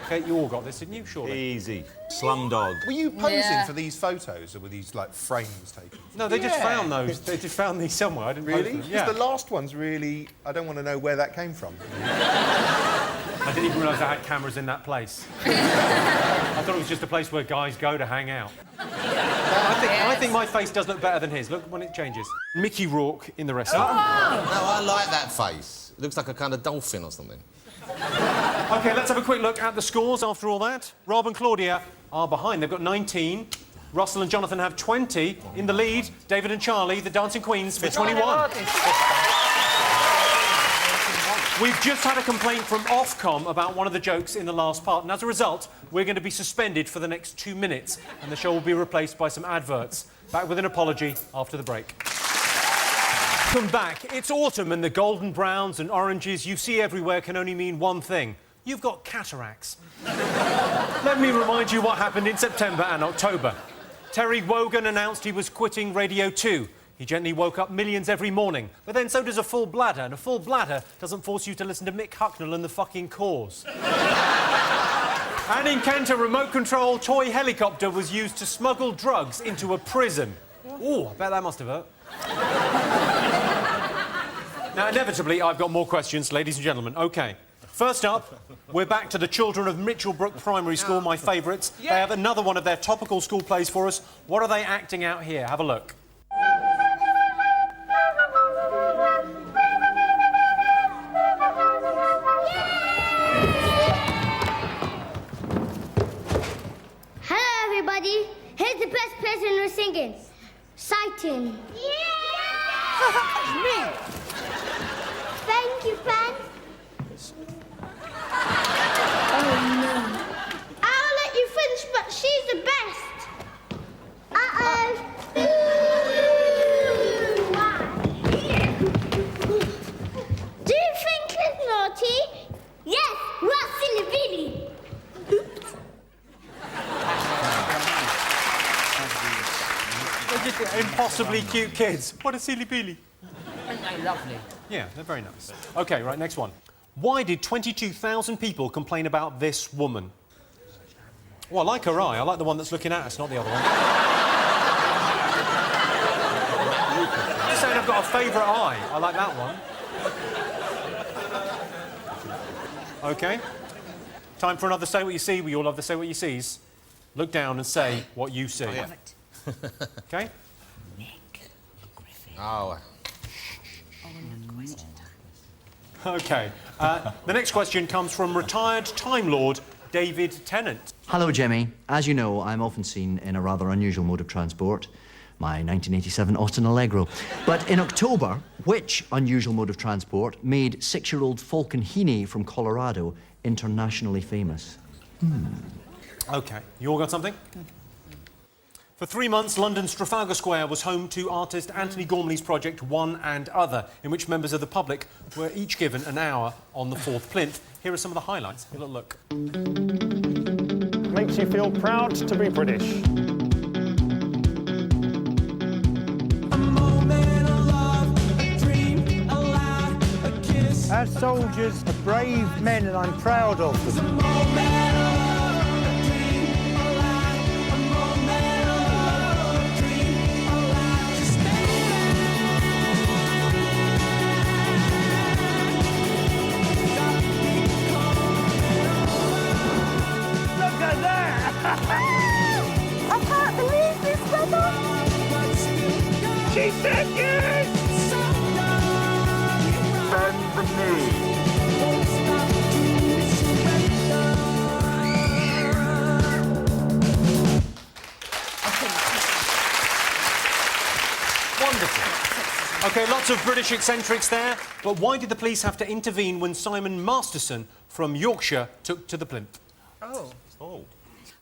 [SPEAKER 1] OK, you all got this, didn't you? Surely.
[SPEAKER 5] Easy.
[SPEAKER 3] Slumdog.
[SPEAKER 13] Were you posing for these photos, or were these, like, frames taken?
[SPEAKER 1] No, they just found those. They just found these somewhere. I didn't post
[SPEAKER 13] Really?
[SPEAKER 1] them.
[SPEAKER 13] Because
[SPEAKER 1] Yeah.
[SPEAKER 13] the last one's really... I don't want to know where that came from.
[SPEAKER 1] I didn't even realise I had cameras in that place. I thought it was just a place where guys go to hang out. I think my face does look better than his. Look when it changes. Mickey Rourke in the rest of it.
[SPEAKER 5] No, I like that face. It looks like a kind of dolphin or something.
[SPEAKER 1] OK, let's have a quick look at the scores after all that. Rob and Claudia are behind. They've got 19. Russell and Jonathan have 20. In the lead, David and Charlie, the Dancing Queens, for 21. We've just had a complaint from Ofcom about one of the jokes in the last part, and as a result, we're going to be suspended for the next 2 minutes, and the show will be replaced by some adverts. Back with an apology after the break. Come back. It's autumn, and the golden browns and oranges you see everywhere can only mean one thing. You've got cataracts. Let me remind you what happened in September and October. Terry Wogan announced he was quitting Radio 2. He gently woke up millions every morning, but then so does a full bladder, and a full bladder doesn't force you to listen to Mick Hucknall and the fucking Cause. And in Kent, a remote-control toy helicopter was used to smuggle drugs into a prison. Oh, I bet that must have hurt. Now, inevitably, I've got more questions, ladies and gentlemen. OK. First up, we're back to the children of Mitchellbrook Primary School, my favourites. Yeah. They have another one of their topical school plays for us. What are they acting out here? Have a look.
[SPEAKER 16] Hello, everybody. Here's the best person who's singing. Sighting. Yeah! Me. Thank you, Pan. Oh, no. I'll let you finish, but she's the best. Uh-oh. Do you think it's naughty? Yes, well, silly Billy.
[SPEAKER 1] They're just impossibly cute kids. What a silly Billy.
[SPEAKER 6] Aren't they lovely?
[SPEAKER 1] Yeah, they're very nice. OK, right, next one. Why did 22,000 people complain about this woman? Well, I like her eye. I like the one that's looking at us, not the other one. I'm just saying I've got a favourite eye. I like that one. OK. Time for another Say What You See. We all love the Say What You Sees. Look down and say what you see.
[SPEAKER 2] Oh, yeah.
[SPEAKER 1] OK?
[SPEAKER 2] Oh.
[SPEAKER 1] OK. The next question comes from retired Time Lord David Tennant.
[SPEAKER 10] Hello, Jimmy. As you know, I'm often seen in a rather unusual mode of transport, my 1987 Austin Allegro. But in October, which unusual mode of transport made 6-year-old Falcon Heaney from Colorado internationally famous?
[SPEAKER 1] OK. You all got something? For 3 months, London's Trafalgar Square was home to artist Anthony Gormley's project One and Other, in which members of the public were each given an hour on the fourth plinth. Here are some of the highlights. Have a look.
[SPEAKER 11] Makes you feel proud to be British.
[SPEAKER 15] Our soldiers are brave men and I'm proud of them.
[SPEAKER 16] I can't believe this, brother.
[SPEAKER 15] She said yes!
[SPEAKER 16] Bend the knee.
[SPEAKER 1] Wonderful. OK, lots of British eccentrics there, but why did the police have to intervene when Simon Masterson from Yorkshire took to the plinth?
[SPEAKER 6] Oh.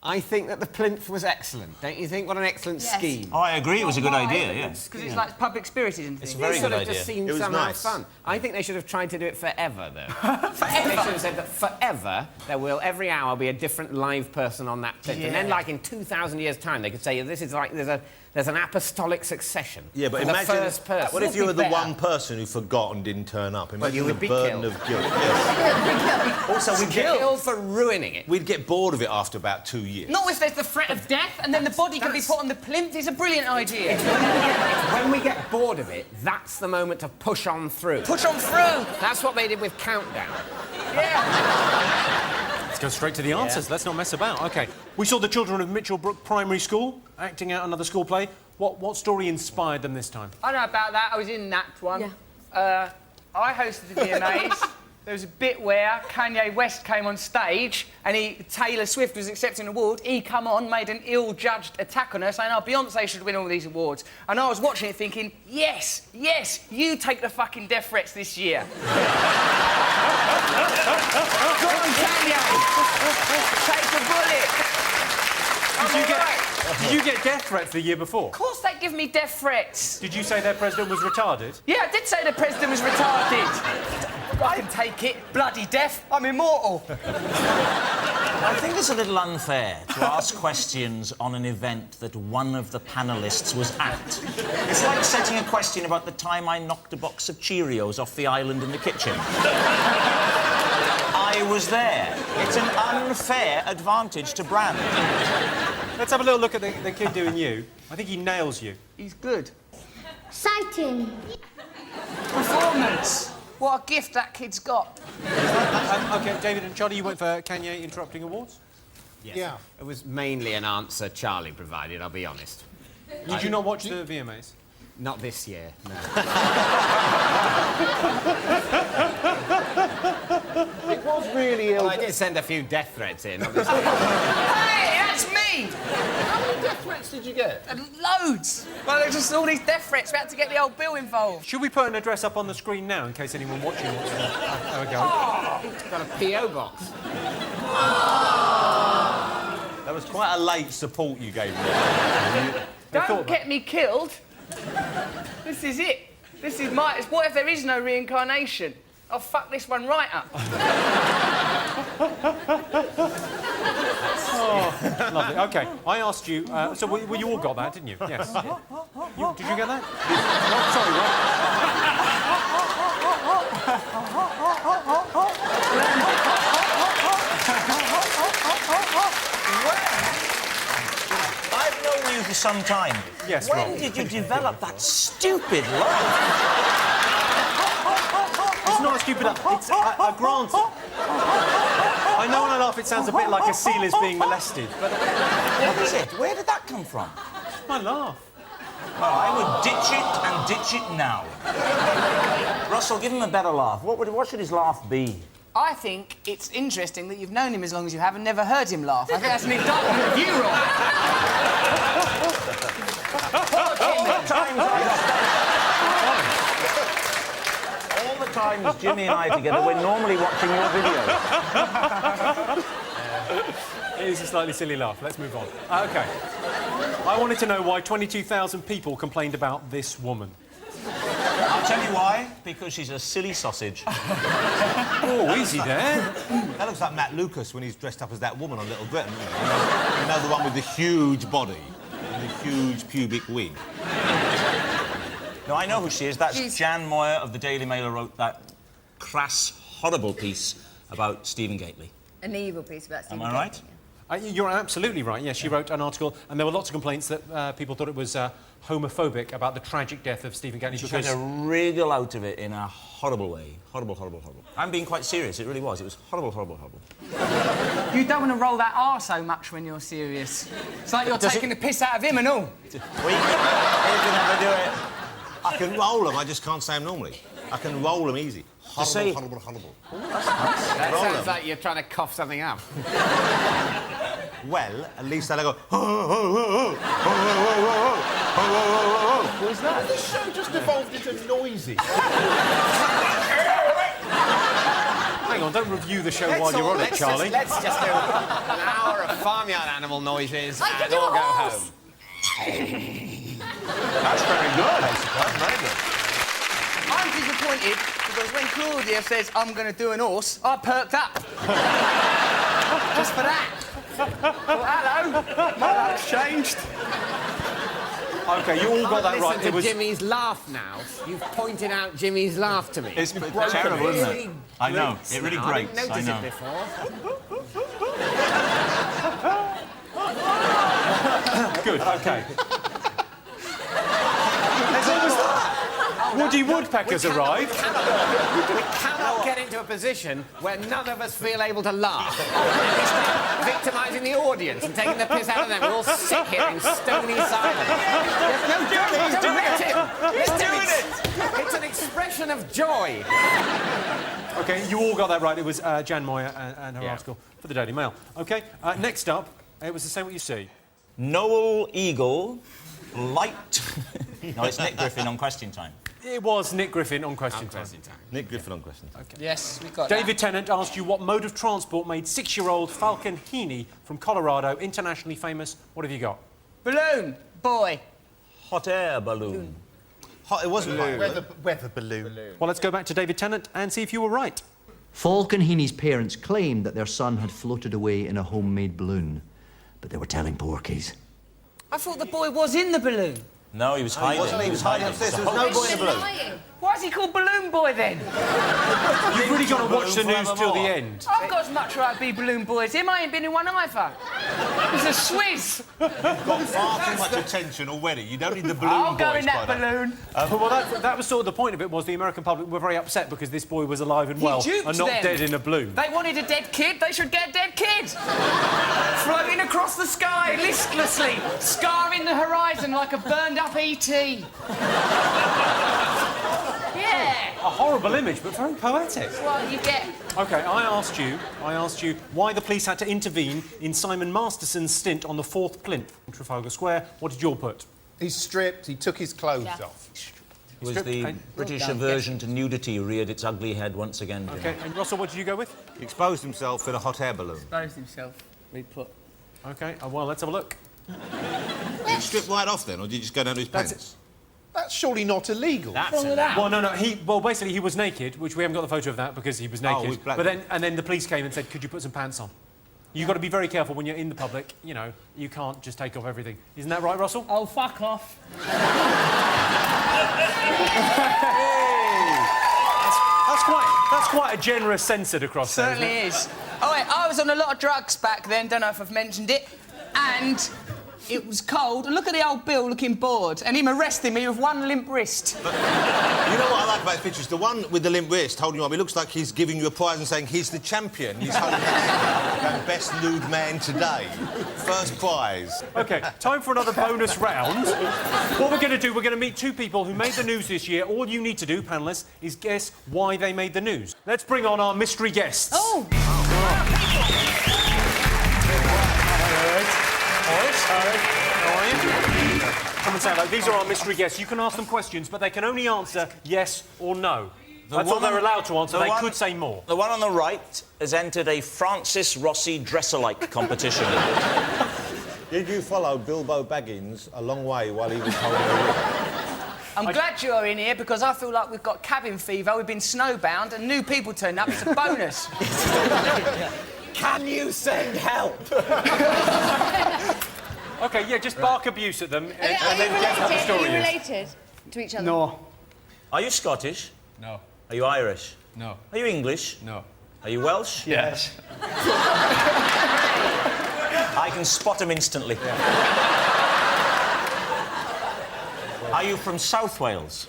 [SPEAKER 2] I think that the plinth was excellent. Don't you think? What an excellent scheme.
[SPEAKER 3] Oh, I agree. It was a good idea, yeah.
[SPEAKER 6] Because it's like public spirited and things.
[SPEAKER 3] It's a very good
[SPEAKER 2] It
[SPEAKER 3] idea.
[SPEAKER 2] just seemed
[SPEAKER 3] It was
[SPEAKER 2] somehow
[SPEAKER 3] nice.
[SPEAKER 2] fun. I think they should have tried to do it forever, though. Forever? They should have said that forever there will, every hour, be a different live person on that plinth. And then, like, in 2,000 years' time, they could say, this is like, there's an apostolic succession.
[SPEAKER 5] Yeah, but
[SPEAKER 2] for
[SPEAKER 5] imagine...
[SPEAKER 2] the first person.
[SPEAKER 5] What if you were the one person who forgot and didn't turn up? Imagine
[SPEAKER 2] you would
[SPEAKER 5] the
[SPEAKER 2] be
[SPEAKER 5] burden
[SPEAKER 2] killed.
[SPEAKER 5] of guilt. Yes. Also, we'd get
[SPEAKER 2] killed for ruining it.
[SPEAKER 5] We'd get bored of it after about 2 years.
[SPEAKER 6] Not if there's the threat of death and then the body can be put on the plinth. It's a brilliant idea.
[SPEAKER 2] When we get bored of it, that's the moment to push on through.
[SPEAKER 6] Push on through!
[SPEAKER 2] That's what they did with Countdown.
[SPEAKER 1] Let's go straight to the answers. Let's not mess about. OK. We saw the children of Mitchellbrook Primary School acting out another school play. What story inspired them this time?
[SPEAKER 6] I know about that. I was in that one. Yeah. I hosted the VMAs. there was a bit where Kanye West came on stage and Taylor Swift was accepting an award. He come on, made an ill-judged attack on her, saying, oh, Beyonce should win all these awards. And I was watching it thinking, yes, you take the fucking death threats this year. Go on, Kanye! Take the bullet!
[SPEAKER 1] Did you get death threats the year before?
[SPEAKER 6] Of course they give me death threats.
[SPEAKER 1] Did you say their president was retarded?
[SPEAKER 6] Yeah, I did say the president was retarded. I can take it. Bloody death. I'm immortal.
[SPEAKER 3] I think it's a little unfair to ask questions on an event that one of the panellists was at. It's like setting a question about the time I knocked a box of Cheerios off the island in the kitchen. I was there. It's an unfair advantage to brand.
[SPEAKER 1] Let's have a little look at the kid doing you. I think he nails you.
[SPEAKER 6] He's good.
[SPEAKER 16] Exciting.
[SPEAKER 6] Performance. What a gift that kid's got.
[SPEAKER 1] OK, David and Charlie, you went for Kanye interrupting awards?
[SPEAKER 2] Yes.
[SPEAKER 13] Yeah.
[SPEAKER 2] It was mainly an answer Charlie provided, I'll be honest.
[SPEAKER 1] Did you not watch the VMAs?
[SPEAKER 2] Not this year, no.
[SPEAKER 13] It was really ill.
[SPEAKER 2] Well, I did send a few death threats in, obviously.
[SPEAKER 6] Hey, that's me!
[SPEAKER 13] How many death threats did you get?
[SPEAKER 6] Loads! Well, there's just all these death threats. We had to get the old Bill involved.
[SPEAKER 1] Should we put an address up on the screen now in case anyone watching wants to... There we go.
[SPEAKER 2] It's got a P.O. box.
[SPEAKER 5] That was quite a late support you gave me.
[SPEAKER 6] Don't get me killed. This is it. This is my... What if there is no reincarnation? I'll fuck this one right up.
[SPEAKER 1] Oh, lovely. OK, I asked you... so well, you all got that, didn't you? Yes. Did you get that?
[SPEAKER 3] I've known you for some time.
[SPEAKER 1] Yes,
[SPEAKER 3] When
[SPEAKER 1] Rob.
[SPEAKER 3] did you develop that stupid laugh?
[SPEAKER 1] It's not a stupid... It's a grant. I know when I laugh it sounds a bit like a seal is being molested, but...
[SPEAKER 3] What is it? Where did that come from?
[SPEAKER 1] I laugh.
[SPEAKER 3] Well, I would ditch it and ditch it now. Russell, give him a better laugh. What should his laugh be?
[SPEAKER 6] I think it's interesting that you've known him as long as you have and never heard him laugh. I think that's an indictment of you, Rob.
[SPEAKER 3] All the times Jimmy and I are together, we're normally watching your videos.
[SPEAKER 1] It is a slightly silly laugh. Let's move on. OK. I wanted to know why 22,000 people complained about this woman.
[SPEAKER 3] I'll tell you why. Because she's a silly sausage.
[SPEAKER 1] Oh, easy there.
[SPEAKER 5] That looks like Matt Lucas when he's dressed up as that woman on Little Britain. You know the one with the huge body and the huge pubic wig.
[SPEAKER 3] No, I know who she is. That's Jan Moyer of the Daily Mail who wrote that crass, horrible piece about Stephen Gately.
[SPEAKER 4] An evil piece about Stephen
[SPEAKER 3] Am I right?
[SPEAKER 1] You're absolutely right, yes. She wrote an article, and there were lots of complaints that people thought it was homophobic about the tragic death of Stephen Gately.
[SPEAKER 3] She tried to wriggle out of it in a horrible way. Horrible, horrible, horrible. I'm being quite serious, it really was. It was horrible, horrible, horrible.
[SPEAKER 6] You don't want to roll that R so much when you're serious. It's like you're taking the piss out of him and all.
[SPEAKER 3] We can never do it.
[SPEAKER 5] I can roll them, I just can't say them normally. I can roll them easy.
[SPEAKER 3] Say...
[SPEAKER 5] Horrible, horrible.
[SPEAKER 2] That sounds like you're trying to cough something up.
[SPEAKER 5] Well, at least I go... What
[SPEAKER 13] was that? The show just evolved into noisy.
[SPEAKER 1] Hang on, don't review the show while you're on it, Charlie.
[SPEAKER 2] Let's just do an hour of farmyard animal noises and all go home.
[SPEAKER 13] That's very good. That's very good.
[SPEAKER 6] I'm disappointed because when Claudia says, I'm going to do an horse, I perked up. Just for that. Well, hello. My luck's changed.
[SPEAKER 1] OK, you all got that right.
[SPEAKER 2] Listen to Jimmy's laugh now. You've pointed out Jimmy's laugh to me.
[SPEAKER 3] It's terrible, isn't it? I know. It really grates.
[SPEAKER 2] I didn't notice it before.
[SPEAKER 1] Good, OK. Woody Woodpecker's arrived.
[SPEAKER 2] We cannot get into a position where none of us feel able to laugh. It's that victimising the audience and taking the piss out of them. We'll all sit here in stony silence. No, don't let him. He's doing it. It's an expression of joy.
[SPEAKER 1] OK, you all got that right. It was Jan Moyer and her article for the Daily Mail. OK, next up, it was the same what you see.
[SPEAKER 3] Noel Eagle, light... No, it's Nick Griffin on Question Time.
[SPEAKER 1] It was Nick Griffin on Question Time.
[SPEAKER 5] Nick Griffin on Question Time.
[SPEAKER 1] OK.
[SPEAKER 6] Yes, we got
[SPEAKER 1] David Tennant asked you what mode of transport made 6-year-old Falcon Heaney from Colorado internationally famous. What have you got?
[SPEAKER 6] Balloon. Boy.
[SPEAKER 3] Hot air balloon.
[SPEAKER 5] It wasn't
[SPEAKER 13] Weather balloon.
[SPEAKER 1] Well, let's go back to David Tennant and see if you were right.
[SPEAKER 10] Falcon Heaney's parents claimed that their son had floated away in a homemade balloon, but they were telling porkies.
[SPEAKER 6] I thought the boy was in the balloon.
[SPEAKER 3] No, he was hiding.
[SPEAKER 5] He was hiding upstairs. There was no boy in the balloon.
[SPEAKER 6] Why is he called Balloon Boy then?
[SPEAKER 1] You've really got to watch the news till the end.
[SPEAKER 6] I've got as much right to be Balloon Boy as him. I ain't been in one either. He's a Swiss.
[SPEAKER 5] You've got far too much attention already. You don't need the balloon
[SPEAKER 6] I'll go
[SPEAKER 5] boys
[SPEAKER 6] in that
[SPEAKER 5] by now.
[SPEAKER 6] balloon.
[SPEAKER 1] Well, that was sort of the point of it, was the American public were very upset because this boy was alive and well
[SPEAKER 6] duped
[SPEAKER 1] and not
[SPEAKER 6] them.
[SPEAKER 1] dead in a balloon.
[SPEAKER 6] They wanted a dead kid, they should get a dead kid. Floating across the sky listlessly, scarring the horizon like a burned-up E.T. Yeah.
[SPEAKER 1] A horrible image, but very poetic.
[SPEAKER 6] That's what you get.
[SPEAKER 1] OK, I asked you why the police had to intervene in Simon Masterson's stint on the 4th plinth in Trafalgar Square. What did you all put?
[SPEAKER 13] He stripped, he took his clothes off.
[SPEAKER 3] It was the British aversion to nudity reared its ugly head once again.
[SPEAKER 1] OK, and Russell, what did you go with?
[SPEAKER 5] He exposed himself in a hot air balloon.
[SPEAKER 6] Exposed himself. We put.
[SPEAKER 1] OK, well, let's have a look.
[SPEAKER 5] Did he strip right off then, or did he just go down to his pants?
[SPEAKER 13] That's surely not illegal.
[SPEAKER 2] That's
[SPEAKER 6] wrong with that?
[SPEAKER 1] Well, no, basically he was naked, which we haven't got the photo of that because he was naked.
[SPEAKER 5] with black-
[SPEAKER 1] But then the police came and said, could you put some pants on? You've got to be very careful when you're in the public, you know, you can't just take off everything. Isn't that right, Russell?
[SPEAKER 6] Oh, fuck off.
[SPEAKER 1] That's quite a generous censored across there,
[SPEAKER 6] Certainly
[SPEAKER 1] isn't it?
[SPEAKER 6] is. Oh, wait, I was on a lot of drugs back then, don't know if I've mentioned it, and it was cold, and look at the old Bill looking bored, and him arresting me with one limp wrist.
[SPEAKER 5] You know what I like about his pictures? The one with the limp wrist holding you up, it looks like he's giving you a prize and saying he's the champion. He's holding the hand. Best nude man today. First prize.
[SPEAKER 1] OK, time for another bonus round. What we're going to do, we're going to meet 2 people who made the news this year. All you need to do, panellists, is guess why they made the news. Let's bring on our mystery guests.
[SPEAKER 6] Oh!
[SPEAKER 1] Come and say hello. These are our mystery guests. You can ask them questions, but they can only answer yes or no. That's all they're allowed to answer. They could say more.
[SPEAKER 3] The one on the right has entered a Francis Rossi dresser-like competition.
[SPEAKER 5] Did you follow Bilbo Baggins a long way while he was holding the
[SPEAKER 6] I'm glad you're in here because I feel like we've got cabin fever, we've been snowbound, and new people turn up. It's a bonus.
[SPEAKER 2] Can you send help?
[SPEAKER 1] OK, yeah, just bark abuse at them and
[SPEAKER 4] Are
[SPEAKER 1] then guess what the story
[SPEAKER 4] you
[SPEAKER 1] is.
[SPEAKER 4] related to each other?
[SPEAKER 7] No.
[SPEAKER 3] Are you Scottish?
[SPEAKER 7] No.
[SPEAKER 3] Are you Irish?
[SPEAKER 7] No.
[SPEAKER 3] Are you English?
[SPEAKER 7] No.
[SPEAKER 3] Are you Welsh?
[SPEAKER 7] Yes.
[SPEAKER 3] I can spot him instantly. Are you from South Wales?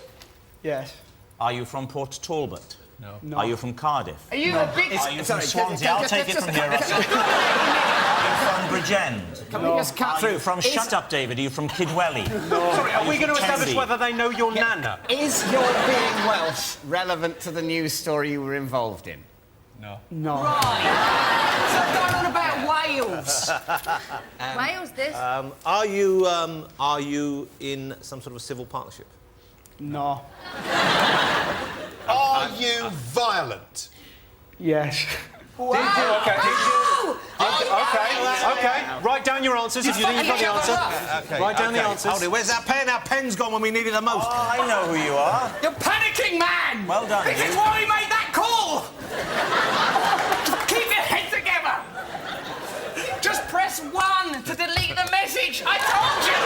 [SPEAKER 7] Yes.
[SPEAKER 3] Are you from Port Talbot?
[SPEAKER 7] No.
[SPEAKER 3] Are you from Cardiff?
[SPEAKER 6] Are you a big...
[SPEAKER 3] Are you from Swansea? I'll take it from here, Russell. Are you from Bridgend?
[SPEAKER 2] Can we just cut
[SPEAKER 3] Are
[SPEAKER 2] through?
[SPEAKER 3] you from Shut Up, David? Are you from Kidwelly?
[SPEAKER 1] Sorry, are we going to establish
[SPEAKER 3] Tenby?
[SPEAKER 1] whether they know your nana?
[SPEAKER 2] Is your being Welsh relevant to the news story you were involved in?
[SPEAKER 7] No.
[SPEAKER 6] No. Right. What's going on about Wales?
[SPEAKER 4] Wales, this.
[SPEAKER 5] Are you in some sort of a civil partnership?
[SPEAKER 7] No.
[SPEAKER 13] Are you violent?
[SPEAKER 7] Yes.
[SPEAKER 1] OK. Write down your answers if you think you've got the answer. Write down the answers.
[SPEAKER 5] Hold it. Where's that pen? Our pen's gone when we need it the most.
[SPEAKER 3] Oh, I know who you are.
[SPEAKER 6] You're panicking, man!
[SPEAKER 3] Well done,
[SPEAKER 6] This is
[SPEAKER 3] dude.
[SPEAKER 6] why we made that call! Keep your head together! Just press 1 to delete the message! I told you!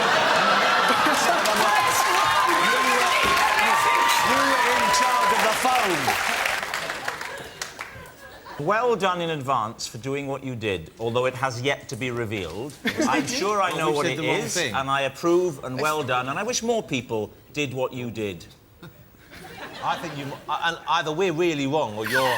[SPEAKER 6] Press 1 to delete the message!
[SPEAKER 3] You were in charge of the phone. Well done in advance for doing what you did, although it has yet to be revealed. I'm sure I know
[SPEAKER 5] we
[SPEAKER 3] what
[SPEAKER 5] said
[SPEAKER 3] it
[SPEAKER 5] the wrong
[SPEAKER 3] is,
[SPEAKER 5] thing.
[SPEAKER 3] and I approve, and well done, and I wish more people did what you did.
[SPEAKER 5] I think you... And either we're really wrong or you're...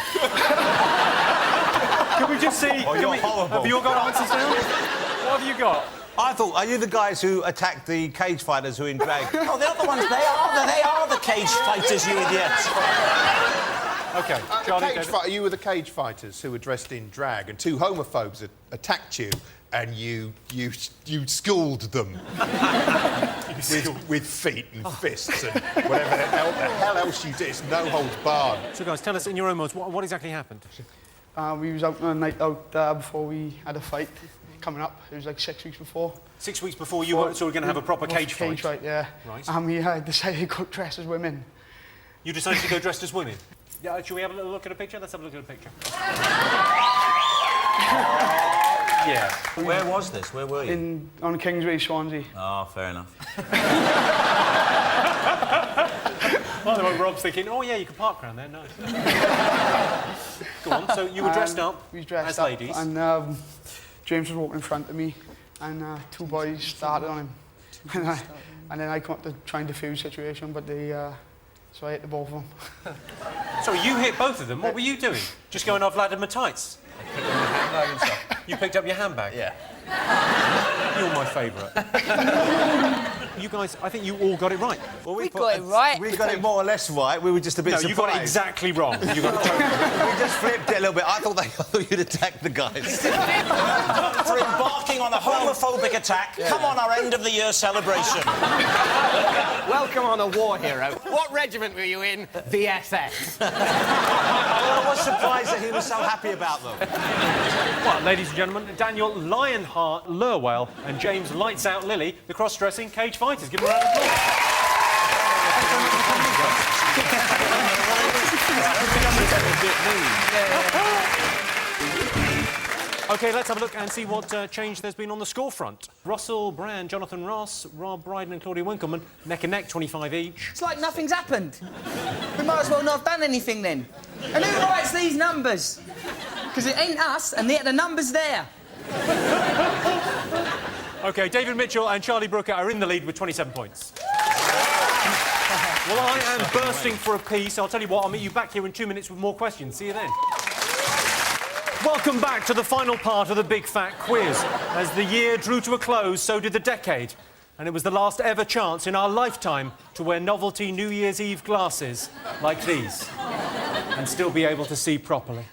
[SPEAKER 1] Can we just see...
[SPEAKER 5] Oh, you're horrible.
[SPEAKER 1] Have you all got answers now? What have you got?
[SPEAKER 5] I thought, are you the guys who attacked the cage fighters who are in drag?
[SPEAKER 3] Oh, the other ones, they are the cage fighters, you idiots.
[SPEAKER 1] OK, Charlie,
[SPEAKER 13] You were the cage fighters who were dressed in drag, and two homophobes attacked you, and you schooled them with feet and fists and whatever the hell else you did. It's no holds barred.
[SPEAKER 1] So, guys, tell us in your own words, what exactly happened?
[SPEAKER 20] We was out on a night out before we had a fight coming up. It was like 6 weeks before.
[SPEAKER 1] 6 weeks before you were going to have a proper cage fight?
[SPEAKER 20] Cage fight, yeah.
[SPEAKER 1] Right.
[SPEAKER 20] And we decided to go dressed as women.
[SPEAKER 1] You decided to go dressed as women? Yeah, should we have a little look at a picture? Let's have a look at a picture. Yeah.
[SPEAKER 3] Where was this? Where were you?
[SPEAKER 20] On Kingsway, Swansea.
[SPEAKER 3] Oh, fair enough.
[SPEAKER 1] By the way, Rob's thinking, oh, yeah, you can park around there. No. Go on, so you were dressed up
[SPEAKER 20] we dressed
[SPEAKER 1] as
[SPEAKER 20] up,
[SPEAKER 1] ladies.
[SPEAKER 20] And James was walking in front of me, and two boys started on him. And then I come up to try and defuse the situation, but so I hit the both of them.
[SPEAKER 1] Sorry, you hit both of them? What were you doing? Just going off lad in my tights? You picked up your handbag?
[SPEAKER 5] Yeah.
[SPEAKER 1] You're my favourite. You guys, I think you all got it right.
[SPEAKER 6] Well, we got it right.
[SPEAKER 5] We got it more or less right. We were just a bit surprised.
[SPEAKER 1] No, you got it exactly wrong. You got it
[SPEAKER 5] we just flipped it a little bit. I thought you'd attack the guys.
[SPEAKER 3] For embarking on a homophobic attack, come on our end-of-the-year celebration.
[SPEAKER 2] Welcome on a war hero. What regiment were you in? The SS.
[SPEAKER 5] I was surprised that he was so happy about them.
[SPEAKER 1] Well, ladies and gentlemen, Daniel Lionheart Lurwell and James Lights Out Lily, the cross-dressing cage fighters. Give them a round of applause. OK, let's have a look and see what change there's been on the score front. Russell Brand, Jonathan Ross, Rob Brydon and Claudia Winkleman, neck and neck, 25 each.
[SPEAKER 6] It's like nothing's happened. We might as well not have done anything then. And who writes these numbers? Because it ain't us, and the number's there.
[SPEAKER 1] OK, David Mitchell and Charlie Brooker are in the lead with 27 points. Well, I am bursting for a piece. I'll tell you what, I'll meet you back here in 2 minutes with more questions. See you then. Welcome back to the final part of the Big Fat Quiz. As the year drew to a close, so did the decade. And it was the last ever chance in our lifetime to wear novelty New Year's Eve glasses like these and still be able to see properly.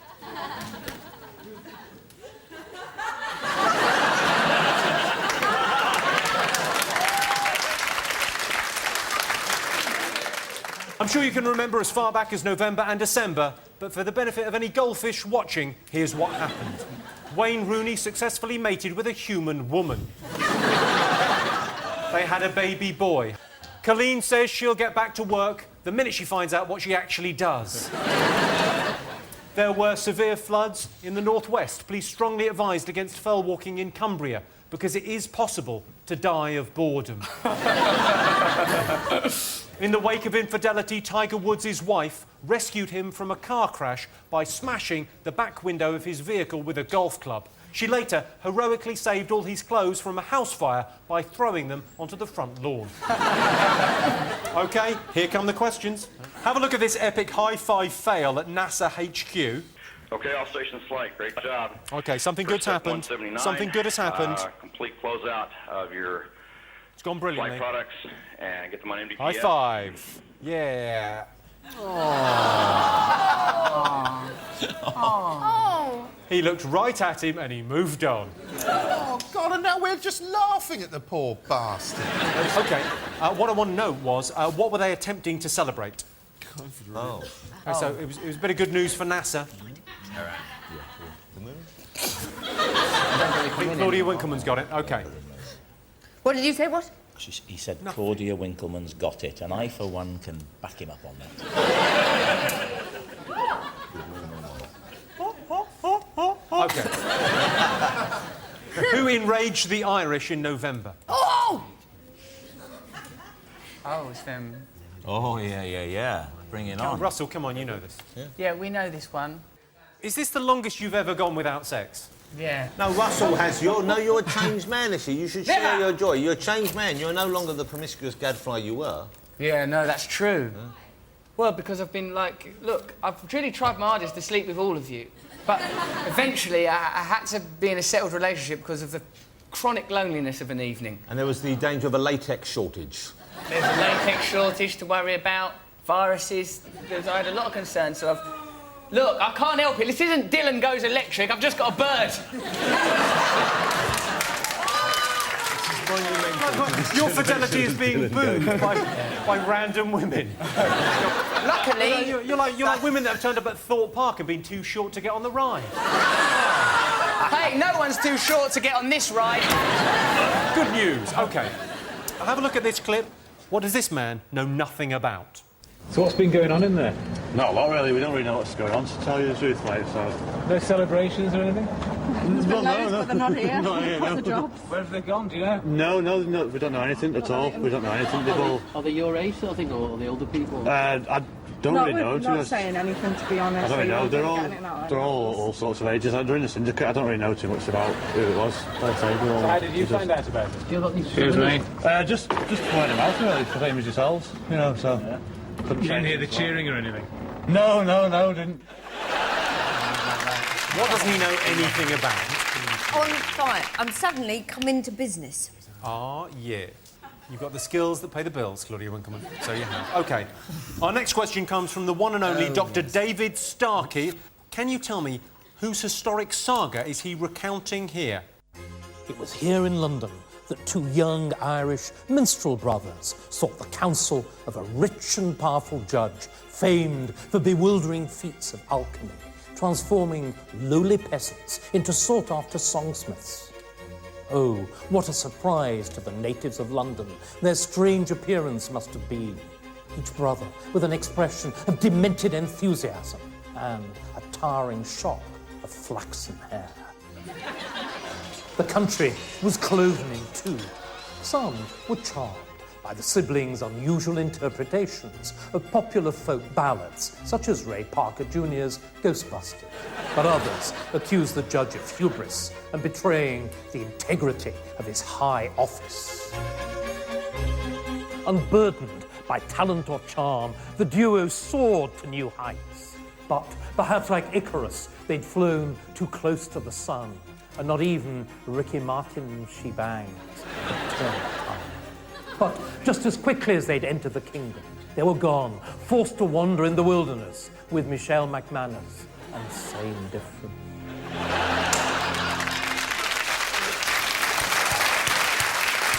[SPEAKER 1] I'm sure you can remember as far back as November and December, but for the benefit of any goldfish watching, here's what happened. Wayne Rooney successfully mated with a human woman. They had a baby boy. Colleen says she'll get back to work the minute she finds out what she actually does. There were severe floods in the northwest. Police strongly advised against fell walking in Cumbria because it is possible to die of boredom. In the wake of infidelity, Tiger Woods' wife rescued him from a car crash by smashing the back window of his vehicle with a golf club. She later heroically saved all his clothes from a house fire by throwing them onto the front lawn. OK, here come the questions. Have a look at this epic high-five fail at NASA HQ.
[SPEAKER 9] OK, all stations flight. Great job.
[SPEAKER 1] OK, something good's happened. Something good has happened.
[SPEAKER 9] Complete closeout of your
[SPEAKER 1] It's gone brilliantly.
[SPEAKER 9] flight products and get them on MDPS.
[SPEAKER 1] High five. Yeah.
[SPEAKER 16] Oh.
[SPEAKER 1] He looked right at him and he moved on.
[SPEAKER 13] Oh, God, and now we're just laughing at the poor bastard.
[SPEAKER 1] OK, what I want to know was, what were they attempting to celebrate?
[SPEAKER 5] Oh.
[SPEAKER 1] So it was a bit of good news for NASA.
[SPEAKER 5] All right.
[SPEAKER 1] I think Claudia Winkleman's got it. OK.
[SPEAKER 4] What did you say, what?
[SPEAKER 3] He said Claudia Winkleman's got it, and I, for one, can back him up on that.
[SPEAKER 1] OK. Who enraged the Irish in November?
[SPEAKER 4] Oh!
[SPEAKER 6] Oh, it's them.
[SPEAKER 3] Oh, yeah. Bring it on.
[SPEAKER 1] Russell, come on, you know this.
[SPEAKER 6] Yeah, we know this one.
[SPEAKER 1] Is this the longest you've ever gone without sex?
[SPEAKER 6] Yeah.
[SPEAKER 5] No, Russell has. You're a changed man, is he? You should share your joy. You're a changed man. You're no longer the promiscuous gadfly you were.
[SPEAKER 6] Yeah, no, that's true. Well, because I've been like... Look, I've really tried my hardest to sleep with all of you. But eventually I had to be in a settled relationship because of the chronic loneliness of an evening.
[SPEAKER 5] And there was the danger of a latex shortage.
[SPEAKER 6] There's a latex shortage to worry about, viruses. I had a lot of concerns, so I've... Look, I can't help it. This isn't Dylan Goes Electric. I've just got a bird.
[SPEAKER 1] Your fidelity is being booed by random women.
[SPEAKER 6] Luckily...
[SPEAKER 1] You're like women that have turned up at Thorpe Park and been too short to get on the ride.
[SPEAKER 6] Hey, no one's too short to get on this ride.
[SPEAKER 1] Good news. OK. Have a look at this clip. What does this man know nothing about?
[SPEAKER 22] So what's been going on in there?
[SPEAKER 17] Not a lot, really. We don't really know what's going on, to tell you the truth, mate, so...
[SPEAKER 22] No celebrations or anything?
[SPEAKER 17] There's
[SPEAKER 22] been
[SPEAKER 17] loads,
[SPEAKER 22] but they're not here.
[SPEAKER 17] Not here,
[SPEAKER 22] What's
[SPEAKER 17] no.
[SPEAKER 22] the jobs? Where have they gone, do you know?
[SPEAKER 17] No, we don't know anything at all. We don't know anything. They've all...
[SPEAKER 18] Are they your age, sort of thing, or are they older people?
[SPEAKER 17] I don't really know,
[SPEAKER 19] We're not saying anything, to be honest.
[SPEAKER 17] I don't really know. They're all sorts of ages. They're in the syndicate. I don't really know too much about who it was. Like I say,
[SPEAKER 22] So how did you find out about it?
[SPEAKER 18] Do you have any
[SPEAKER 17] Excuse me. Just point them out, really, the same as yourselves, you know, so...
[SPEAKER 22] Yeah. You didn't hear the cheering or anything?
[SPEAKER 17] No, didn't.
[SPEAKER 1] What does he know anything about?
[SPEAKER 4] On fire. I'm suddenly come into business.
[SPEAKER 1] Ah, yeah. You've got the skills that pay the bills, Claudia Winkleman. So you have. OK. Our next question comes from the one and only Dr. David Starkey. Can you tell me whose historic saga is he recounting here?
[SPEAKER 21] It was here in London that two young Irish minstrel brothers sought the counsel of a rich and powerful judge, famed for bewildering feats of alchemy, transforming lowly peasants into sought-after songsmiths. Oh, what a surprise to the natives of London their strange appearance must have been. Each brother with an expression of demented enthusiasm and a towering shock of flaxen hair. The country was cloven in two. Some were charmed by the siblings' unusual interpretations of popular folk ballads, such as Ray Parker Jr.'s Ghostbusters. But others accused the judge of hubris and betraying the integrity of his high office. Unburdened by talent or charm, the duo soared to new heights. But perhaps like Icarus, they'd flown too close to the sun, and not even Ricky Martin's She Bangs could turn time. But just as quickly as they'd entered the kingdom, they were gone, forced to wander in the wilderness with Michelle McManus and same difference.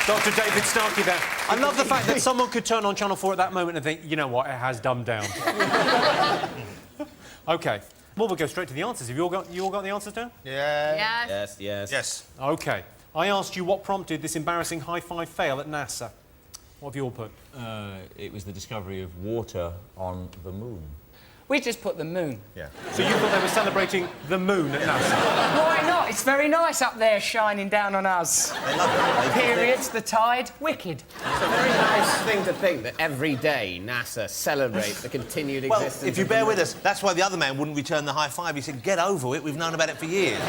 [SPEAKER 1] Dr. David Starkey there. I love the fact that someone could turn on Channel 4 at that moment and think, you know what, it has dumbed down. OK. Well, we'll go straight to the answers. Have you all got the answers down?
[SPEAKER 5] Yeah.
[SPEAKER 2] Yes.
[SPEAKER 1] OK. I asked you what prompted this embarrassing high-five fail at NASA. What have you all put?
[SPEAKER 3] It was the discovery of water on the moon.
[SPEAKER 6] We just put the moon.
[SPEAKER 5] Yeah.
[SPEAKER 1] So you thought they were celebrating the moon at NASA?
[SPEAKER 6] Why not? It's very nice up there shining down on us. Periods, the tide, wicked.
[SPEAKER 2] It's a very nice thing to think that every day NASA celebrates the continued existence.
[SPEAKER 5] Well, if you bear with us, that's why the other man wouldn't return the high five. He said, get over it, we've known about it for years.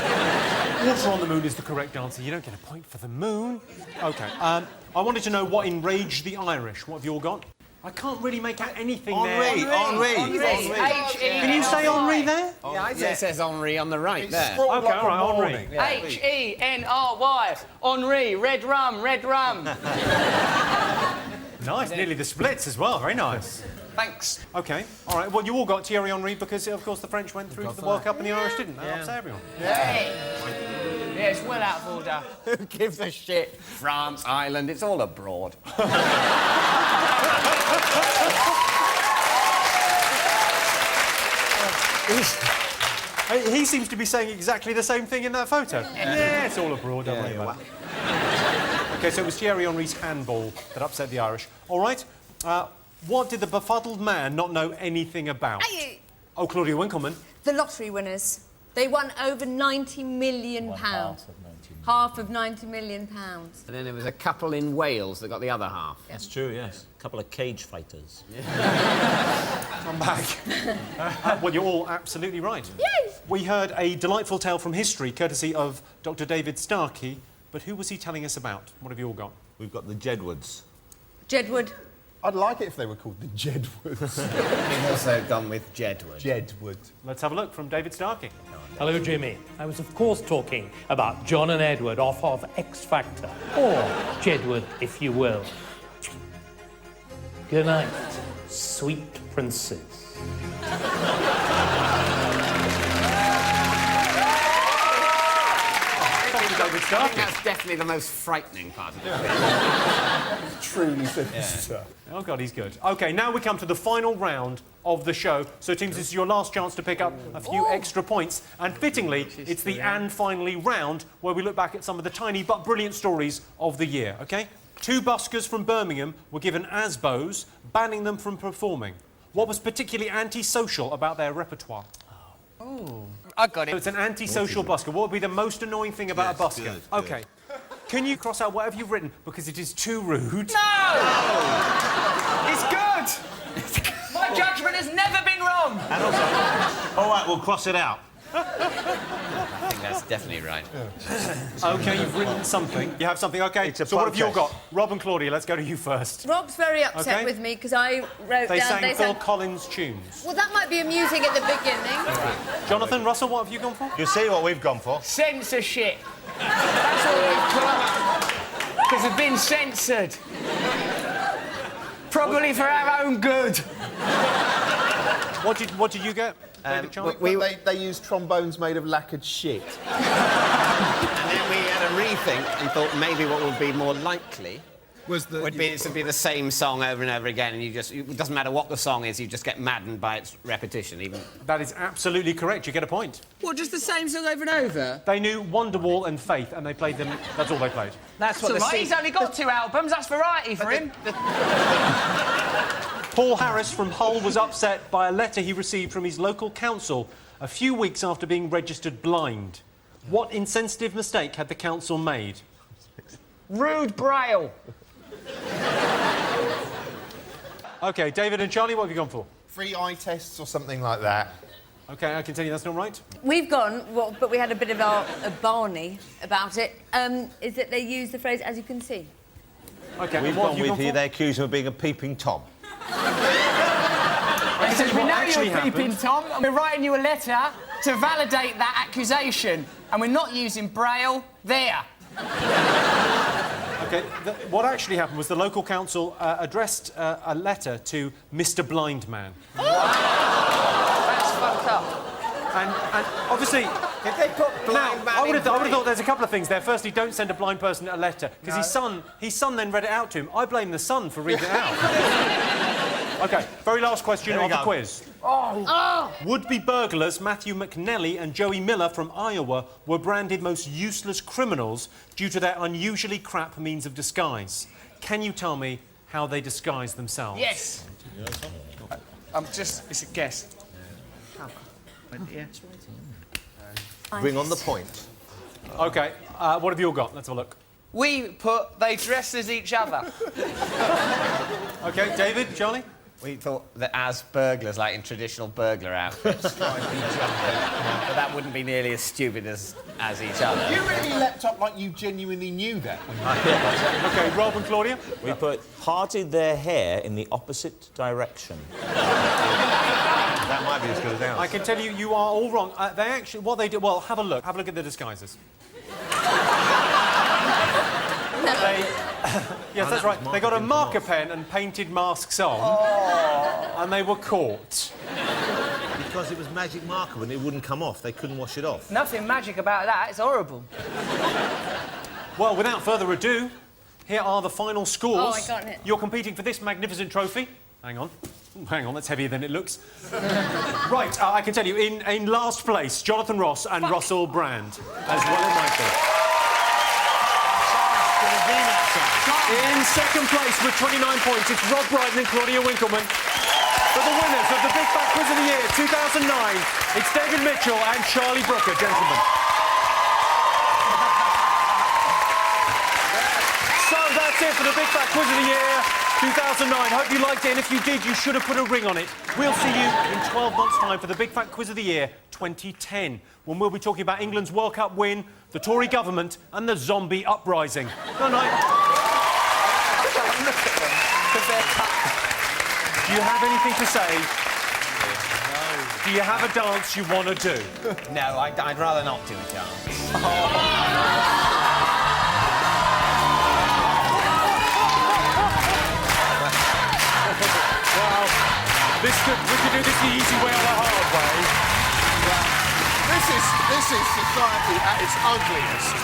[SPEAKER 1] Water on the moon is the correct answer. You don't get a point for the moon. OK. I wanted to know what enraged the Irish. What have you all got? I can't really make out anything there.
[SPEAKER 5] Henri.
[SPEAKER 1] Can you say Henri there?
[SPEAKER 2] Yeah, I'd say it says Henri on the right there.
[SPEAKER 1] OK, all right, Henri.
[SPEAKER 2] Yeah.
[SPEAKER 6] H-E-N-R-Y. Henri, red rum, red rum.
[SPEAKER 1] Nice, nearly the splits as well. Very nice.
[SPEAKER 6] Thanks.
[SPEAKER 1] OK, all right. Well, you all got Thierry Henry because, of course, the French went through to the World Cup and the Irish didn't. That upset everyone.
[SPEAKER 6] Yeah, it's well out of order.
[SPEAKER 2] Who gives a shit? France, Ireland, it's all abroad.
[SPEAKER 1] He seems to be saying exactly the same thing in that photo. Yeah, it's all abroad, don't worry about it. OK, so it was Thierry Henry's handball that upset the Irish. All right, what did the befuddled man not know anything about? Oh, Claudia Winkleman.
[SPEAKER 4] The lottery winners. They won over £90 million. Half of £90 million.
[SPEAKER 2] And then there was a couple in Wales that got the other half.
[SPEAKER 3] That's true, yes. A couple of cage fighters.
[SPEAKER 1] Come back. Well, you're all absolutely right.
[SPEAKER 4] Yay!
[SPEAKER 1] We heard a delightful tale from history, courtesy of Dr. David Starkey. But who was he telling us about? What have you all got?
[SPEAKER 5] We've got the Jedwards.
[SPEAKER 4] Jedward.
[SPEAKER 13] I'd like it if they were called the Jedwoods.
[SPEAKER 2] We've also gone with Jedwood.
[SPEAKER 13] Jedwood.
[SPEAKER 1] Let's have a look from David Starkey.
[SPEAKER 21] Hello, Jimmy. I was, of course, talking about John and Edward off of X Factor, or Jedwood, if you will. Good night, sweet princes.
[SPEAKER 2] I think that's definitely the most frightening part of it.
[SPEAKER 13] Truly sinister.
[SPEAKER 1] Oh, God, he's good. OK, now we come to the final round of the show. So, teams, this is your last chance to pick up a few extra points. And fittingly, it's the and finally round where we look back at some of the tiny but brilliant stories of the year, OK? 2 buskers from Birmingham were given ASBOs, banning them from performing. What was particularly antisocial about their repertoire?
[SPEAKER 6] Oh, I got it.
[SPEAKER 1] So it's an antisocial busker. What would be the most annoying thing about a busker?
[SPEAKER 5] Good.
[SPEAKER 1] OK. Can you cross out whatever you've written because it is too rude?
[SPEAKER 6] No! It's good! My judgment has never been wrong!
[SPEAKER 5] And also, all right, we'll cross it out.
[SPEAKER 2] I think that's definitely right.
[SPEAKER 1] OK, you've written something. You have something, OK. So what have you got? Rob and Claudia, let's go to you first.
[SPEAKER 4] Rob's very upset with me because I wrote
[SPEAKER 1] They
[SPEAKER 4] down...
[SPEAKER 1] sang Phil Collins tunes.
[SPEAKER 4] Well, that might be amusing at the beginning.
[SPEAKER 1] Jonathan, Russell, what have you gone for?
[SPEAKER 5] You see what we've gone for?
[SPEAKER 6] Censorship. That's all we've put. Because we've been censored. Probably for our own good.
[SPEAKER 1] What did you get, David Charlie?
[SPEAKER 13] They used trombones made of lacquered shit.
[SPEAKER 2] And then we had a rethink and thought maybe what would be more likely would be to be the same song over and over again, and it doesn't matter what the song is, you just get maddened by its repetition. Even
[SPEAKER 1] that is absolutely correct. You get a point.
[SPEAKER 6] What, just the same song over and over?
[SPEAKER 1] They knew Wonderwall and Faith, and they played them. That's all they played.
[SPEAKER 6] That's what right. He's only got 2 albums. That's variety for him.
[SPEAKER 1] Paul Harris from Hull was upset by a letter he received from his local council a few weeks after being registered blind. What insensitive mistake had the council made?
[SPEAKER 6] Rude Braille.
[SPEAKER 1] OK, David and Charlie, what have you gone for?
[SPEAKER 13] Free eye tests or something like that.
[SPEAKER 1] OK, I can tell you that's not right.
[SPEAKER 4] We've gone, but we had a bit of a Barney about it, is that they use the phrase, as you can see.
[SPEAKER 1] OK,
[SPEAKER 5] We've gone with you, they accuse him of being a peeping Tom.
[SPEAKER 6] We know you're a peeping Tom, and we're writing you a letter to validate that accusation, and we're not using Braille there.
[SPEAKER 1] OK, what actually happened was the local council addressed a letter to Mr. Blind Man.
[SPEAKER 6] That's fucked up.
[SPEAKER 1] And obviously...
[SPEAKER 2] If they put blind man
[SPEAKER 1] I would have thought there's a couple of things there. Firstly, don't send a blind person a letter, because his son then read it out to him. I blame the son for reading it out. OK, very last question of the quiz. Would-be burglars Matthew McNelly and Joey Miller from Iowa were branded most useless criminals due to their unusually crap means of disguise. Can you tell me how they disguise themselves?
[SPEAKER 6] Yes. It's a guess.
[SPEAKER 5] Bring on the point.
[SPEAKER 1] OK, what have you all got? Let's have a look.
[SPEAKER 6] They dress as each other.
[SPEAKER 1] OK, David, Charlie?
[SPEAKER 2] We thought that as burglars, like in traditional burglar outfits, but that wouldn't be nearly as stupid as each other.
[SPEAKER 13] You really leapt up like you genuinely knew that.
[SPEAKER 1] OK, Rob and Claudia?
[SPEAKER 3] We parted their hair in the opposite direction.
[SPEAKER 5] That might be as good as ours.
[SPEAKER 1] I can tell you, you are all wrong. They actually, what they did... Well, have a look. Have a look at the disguises. Yes, that's right. They got a marker pen and painted masks on, and they were caught.
[SPEAKER 5] Because it was magic marker and it wouldn't come off. They couldn't wash it off.
[SPEAKER 6] Nothing magic about that. It's horrible.
[SPEAKER 1] Well, without further ado, here are the final scores.
[SPEAKER 4] Oh, I got it.
[SPEAKER 1] You're competing for this magnificent trophy. Hang on. Hang on, that's heavier than it looks. Right, I can tell you, in last place, Jonathan Ross and Russell Brand, as well as Michael. In second place with 29 points, it's Rob Brydon and Claudia Winkleman. For the winners of the Big Fat Quiz of the Year 2009, it's David Mitchell and Charlie Brooker, gentlemen. So that's it for the Big Fat Quiz of the Year 2009. Hope you liked it, and if you did, you should have put a ring on it. We'll see you in 12 months' time for the Big Fat Quiz of the Year 2010, when we'll be talking about England's World Cup win, the Tory government and the zombie uprising. Good night.
[SPEAKER 6] Look at them.
[SPEAKER 1] Do you have anything to say? No. Do you have a dance you want to do?
[SPEAKER 2] No, I'd rather not do a dance.
[SPEAKER 1] Well, we could do this the easy way or the hard way.
[SPEAKER 12] This is society at its ugliest.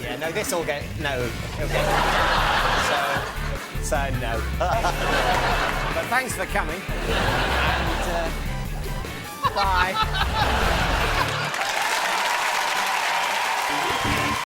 [SPEAKER 2] Yeah, no, this will get... No. Okay. So no. But thanks for coming. And, bye.